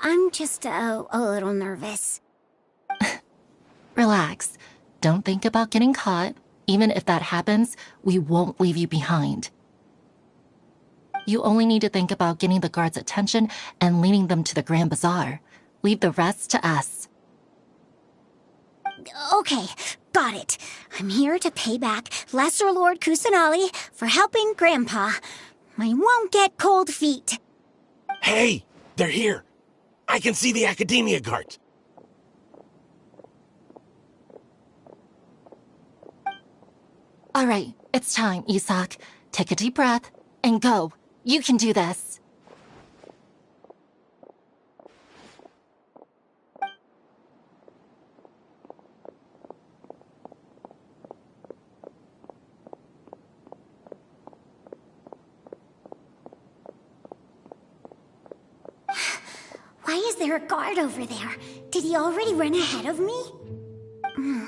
I'm just a little nervous. Relax. Don't think about getting caught. Even if that happens, we won't leave you behind. You only need to think about getting the guards' attention and leading them to the Grand Bazaar. Leave the rest to us. Okay, got it. I'm here to pay back Lesser Lord Kusanali for helping Grandpa. I won't get cold feet. Hey, they're here. I can see the Academia guards. All right, it's time, Isak. Take a deep breath and go. You can do this. Why is there a guard over there? Did he already run ahead of me?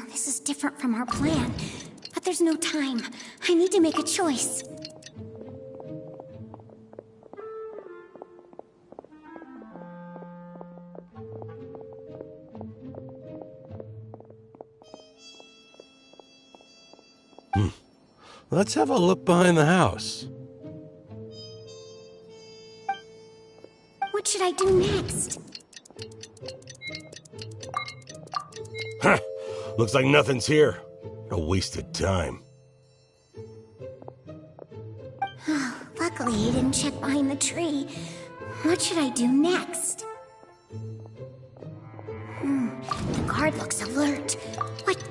This is different from our plan. But there's no time. I need to make a choice. Let's have a look behind the house. What should I do next? Huh. Looks like nothing's here. A wasted time. Luckily, he didn't check behind the tree. What should I do next? The guard looks alert. What?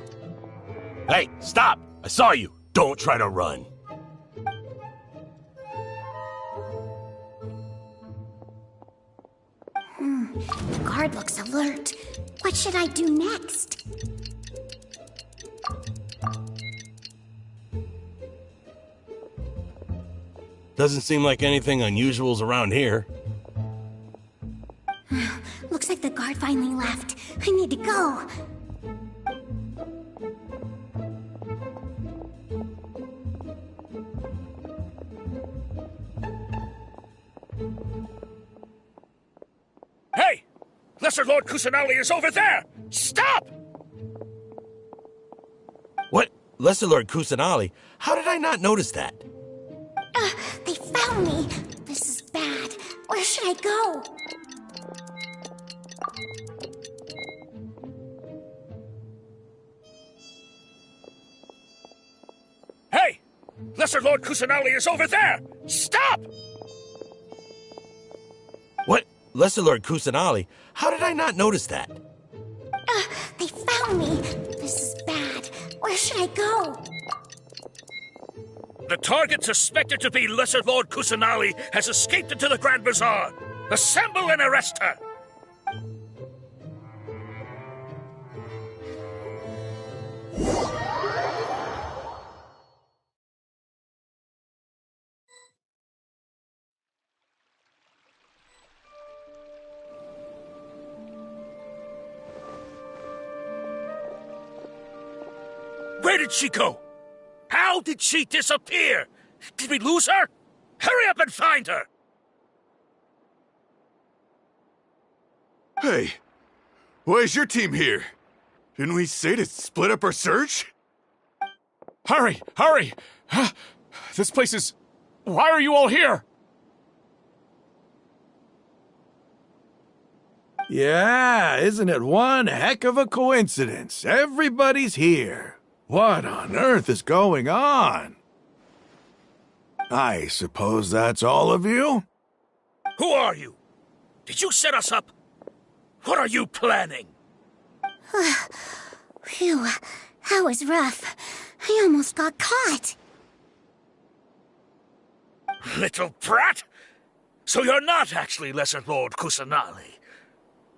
Hey, stop! I saw you! Don't try to run. The guard looks alert. What should I do next? Doesn't seem like anything unusual's around here. Looks like the guard finally left. I need to go. Hey! Lesser Lord Kusanali is over there! Stop! What? Lesser Lord Kusanali? How did I not notice that? They found me. This is bad. Where should I go? Hey! Lesser Lord Kusanali is over there! Stop! What? Lesser Lord Kusanali? How did I not notice that? They found me. This is bad. Where should I go? The target suspected to be Lesser Lord Kusanali has escaped into the Grand Bazaar. Assemble and arrest her! Where did she go? How did she disappear? Did we lose her? Hurry up and find her! Hey, why is your team here? Didn't we say to split up our search? Hurry! Hurry! This place is... Why are you all here? Yeah, isn't it one heck of a coincidence? Everybody's here. What on earth is going on? I suppose that's all of you? Who are you? Did you set us up? What are you planning? Phew, that was rough. I almost got caught. Little brat! So you're not actually Lesser Lord Kusanali.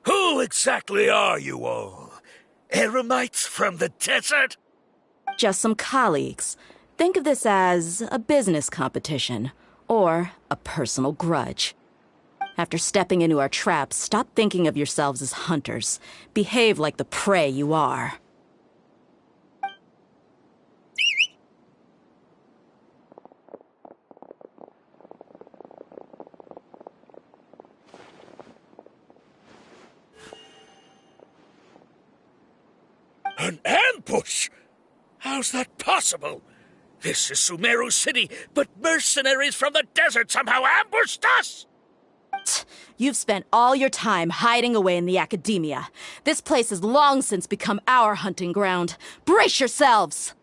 Who exactly are you all? Eremites from the desert? Just some colleagues. Think of this as a business competition, or a personal grudge. After stepping into our traps, stop thinking of yourselves as hunters. Behave like the prey you are. An ambush? How's that possible? This is Sumeru City, but mercenaries from the desert somehow ambushed us! You've spent all your time hiding away in the academia. This place has long since become our hunting ground. Brace yourselves!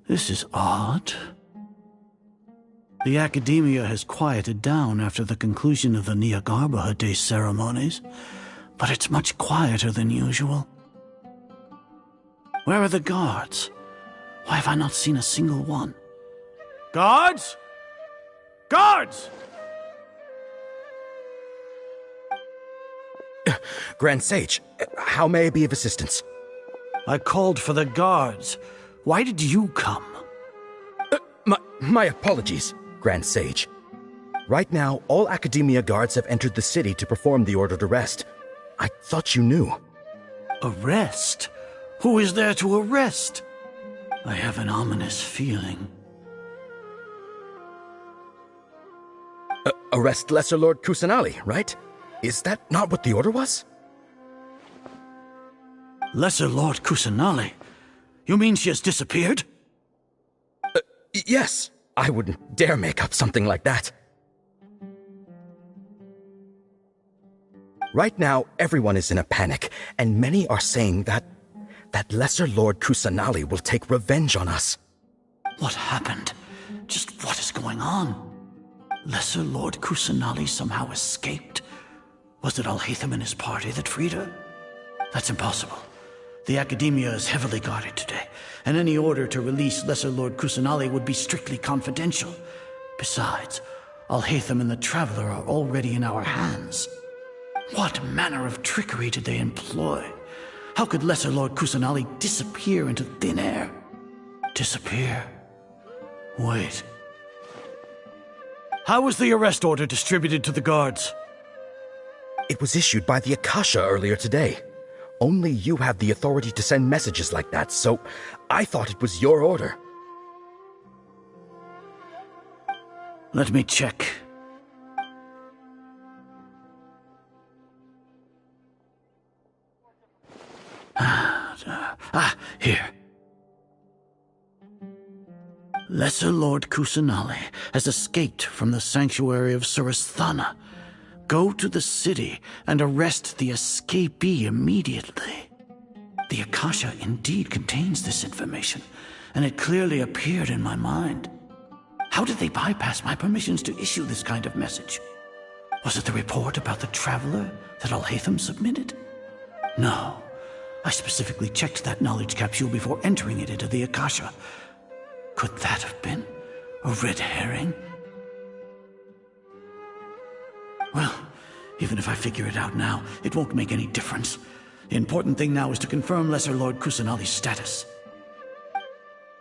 This is odd. The academia has quieted down after the conclusion of the Nyagarbha Day ceremonies, but it's much quieter than usual. Where are the guards? Why have I not seen a single one? Guards? Guards! Grand Sage, how may I be of assistance? I called for the guards. Why did you come? My apologies, Grand Sage. Right now, all Academia guards have entered the city to perform the ordered arrest. I thought you knew. Arrest? Who is there to arrest? I have an ominous feeling. Arrest Lesser Lord Kusanali, right? Is that not what the order was? Lesser Lord Kusanali? You mean she has disappeared? Yes. I wouldn't dare make up something like that. Right now, everyone is in a panic, and many are saying that Lesser Lord Kusanali will take revenge on us. What happened? Just what is going on? Lesser Lord Kusanali somehow escaped? Was it Alhaitham and his party that freed her? That's impossible. The Academia is heavily guarded today, and any order to release Lesser Lord Kusanali would be strictly confidential. Besides, Alhaitham and the Traveler are already in our hands. What manner of trickery did they employ? How could Lesser Lord Kusanali disappear into thin air? Disappear? Wait. How was the arrest order distributed to the guards? It was issued by the Akasha earlier today. Only you have the authority to send messages like that, so I thought it was your order. Let me check. Here. Lesser Lord Kusanali has escaped from the sanctuary of Surasthana. Go to the city and arrest the escapee immediately. The Akasha indeed contains this information, and it clearly appeared in my mind. How did they bypass my permissions to issue this kind of message? Was it the report about the Traveler that Alhaitham submitted? No. I specifically checked that knowledge capsule before entering it into the Akasha. Could that have been a red herring? Well, even if I figure it out now, it won't make any difference. The important thing now is to confirm Lesser Lord Kusanali's status.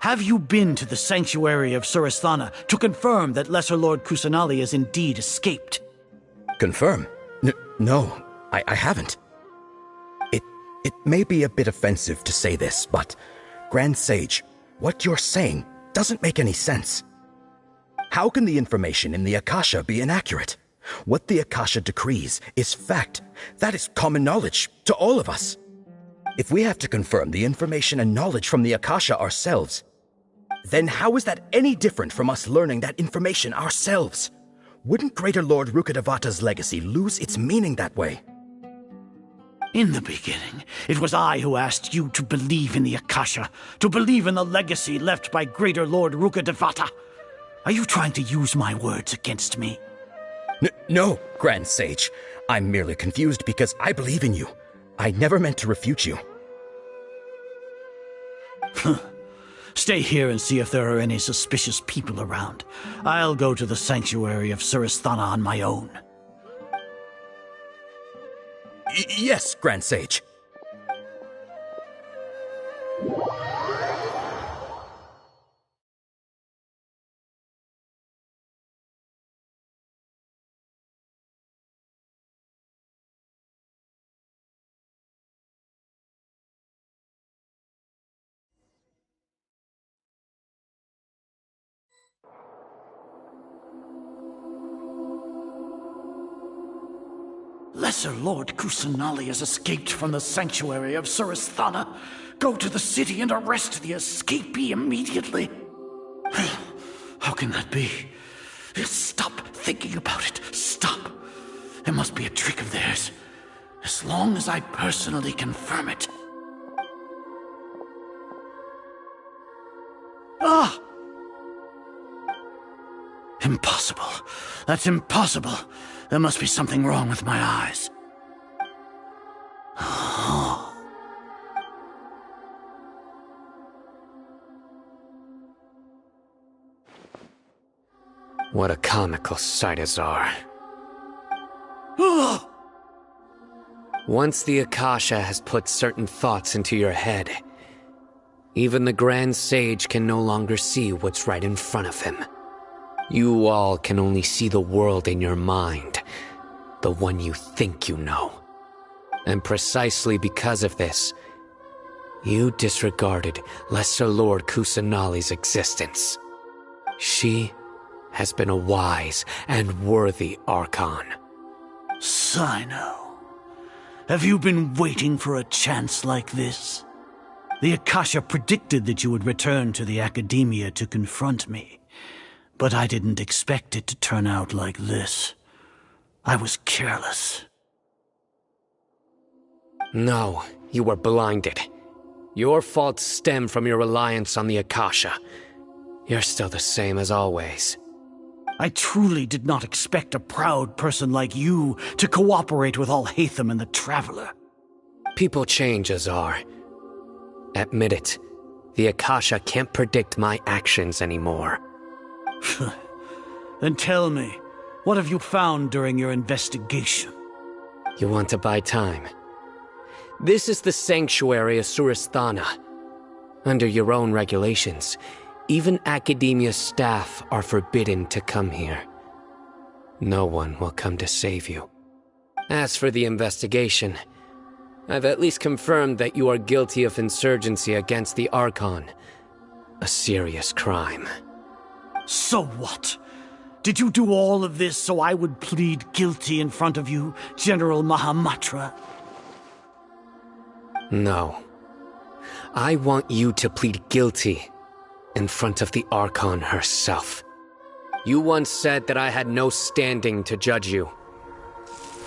Have you been to the sanctuary of Surasthana to confirm that Lesser Lord Kusanali has indeed escaped? Confirm? No, I haven't. It may be a bit offensive to say this, but Grand Sage, what you're saying doesn't make any sense. How can the information in the Akasha be inaccurate? What the Akasha decrees is fact. That is common knowledge to all of us. If we have to confirm the information and knowledge from the Akasha ourselves, then how is that any different from us learning that information ourselves? Wouldn't Greater Lord Rukkhadevata's legacy lose its meaning that way? In the beginning, it was I who asked you to believe in the Akasha, to believe in the legacy left by Greater Lord Rukkhadevata. Are you trying to use my words against me? No, Grand Sage. I'm merely confused because I believe in you. I never meant to refute you. Stay here and see if there are any suspicious people around. I'll go to the sanctuary of Surasthana on my own. Yes, Grand Sage. Lesser Lord Kusanali has escaped from the sanctuary of Surasthana. Go to the city and arrest the escapee immediately. How can that be? Stop thinking about it. Stop. It must be a trick of theirs. As long as I personally confirm it. Ah! Impossible. That's impossible. There must be something wrong with my eyes. What a comical sight, Azar. Once the Akasha has put certain thoughts into your head, even the Grand Sage can no longer see what's right in front of him. You all can only see the world in your mind, the one you think you know. And precisely because of this, you disregarded Lesser Lord Kusanali's existence. She has been a wise and worthy Archon. Sino, have you been waiting for a chance like this? The Akasha predicted that you would return to the Academia to confront me, but I didn't expect it to turn out like this. I was careless. No, you were blinded. Your faults stem from your reliance on the Akasha. You're still the same as always. I truly did not expect a proud person like you to cooperate with all Hétfö and the Traveler. People change, Azar. Admit it. The Akasha can't predict my actions anymore. Then tell me, what have you found during your investigation? You want to buy time? This is the sanctuary of Surasthana. Under your own regulations, even Academia staff are forbidden to come here. No one will come to save you. As for the investigation, I've at least confirmed that you are guilty of insurgency against the Archon. A serious crime. So what? Did you do all of this so I would plead guilty in front of you, General Mahamatra? No. I want you to plead guilty in front of the Archon herself. You once said that I had no standing to judge you.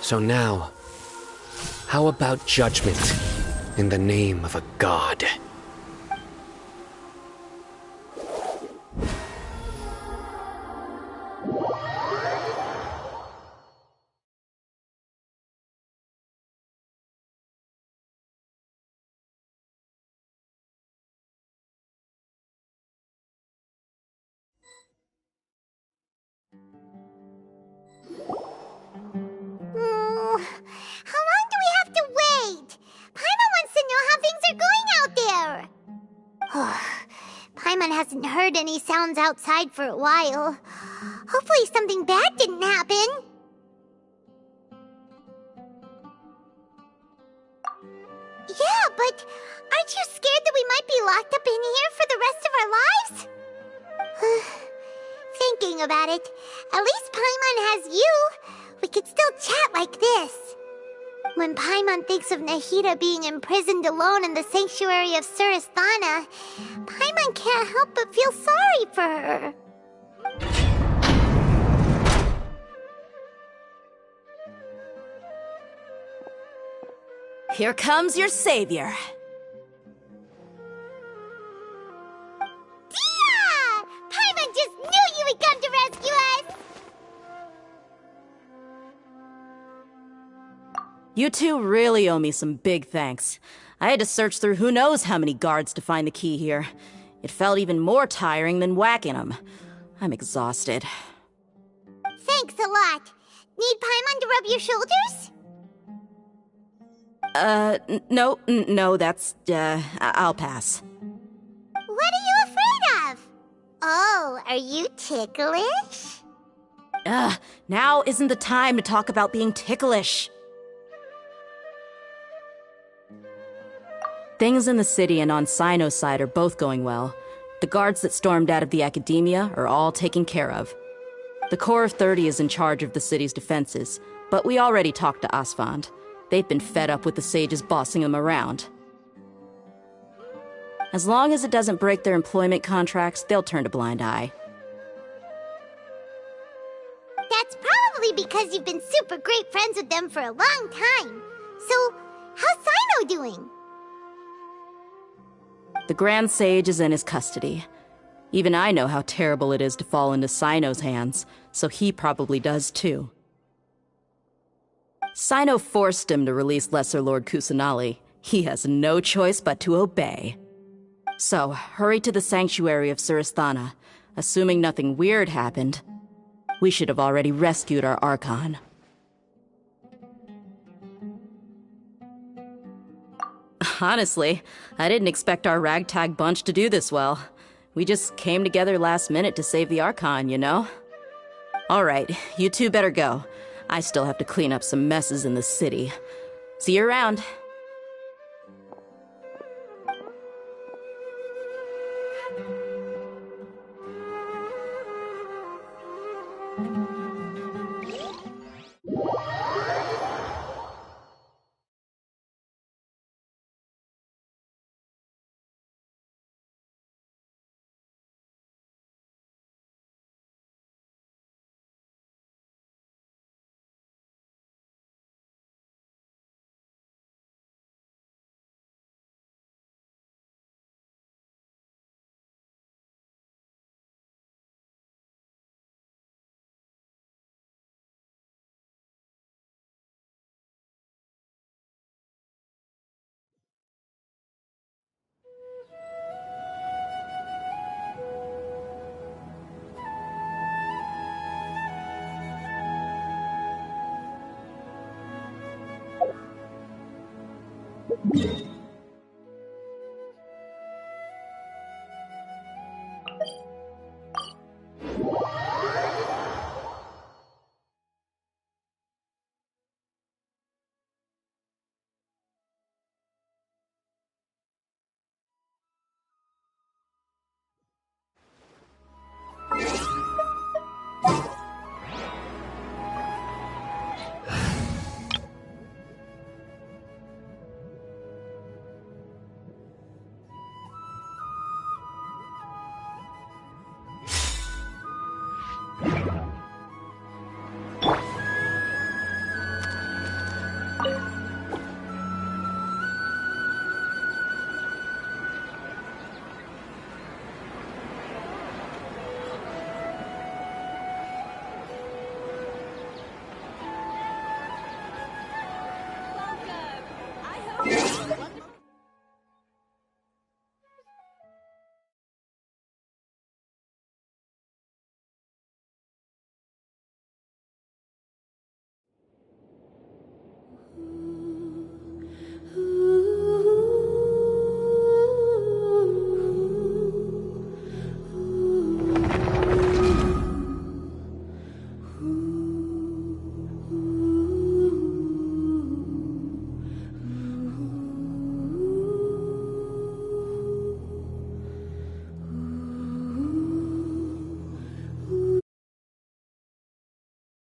So now, how about judgment in the name of a god? How long do we have to wait? Paimon wants to know how things are going out there. Paimon hasn't heard any sounds outside for a while. Hopefully something bad didn't happen. Yeah, but aren't you scared that we might be locked up in here for the rest of our lives? Thinking about it, at least Paimon has you. We could still chat like this. When Paimon thinks of Nahida being imprisoned alone in the sanctuary of Surasthana, Paimon can't help but feel sorry for her. Here comes your savior. Dia! Paimon just knew you would come to rescue us! You two really owe me some big thanks. I had to search through who knows how many guards to find the key here. It felt even more tiring than whacking them. I'm exhausted. Thanks a lot. Need Paimon to rub your shoulders? No, that's, I'll pass. What are you afraid of? Oh, are you ticklish? Now isn't the time to talk about being ticklish. Things in the city and on Sino's side are both going well. The guards that stormed out of the Academia are all taken care of. The Corps of 30 is in charge of the city's defenses, But we already talked to Asfand. They've been fed up with the sages bossing them around. As long as it doesn't break their employment contracts, they'll turn a blind eye. That's probably because you've been super great friends with them for a long time. So, how's Sino doing? The Grand Sage is in his custody. Even I know how terrible it is to fall into Sino's hands, so he probably does too. Sino forced him to release Lesser Lord Kusanali. He has no choice but to obey. So, hurry to the sanctuary of Surasthana. Assuming nothing weird happened, we should have already rescued our Archon. Honestly, I didn't expect our ragtag bunch to do this well. We just came together last minute to save the Archon, you know? Alright, you two better go. I still have to clean up some messes in the city. See you around.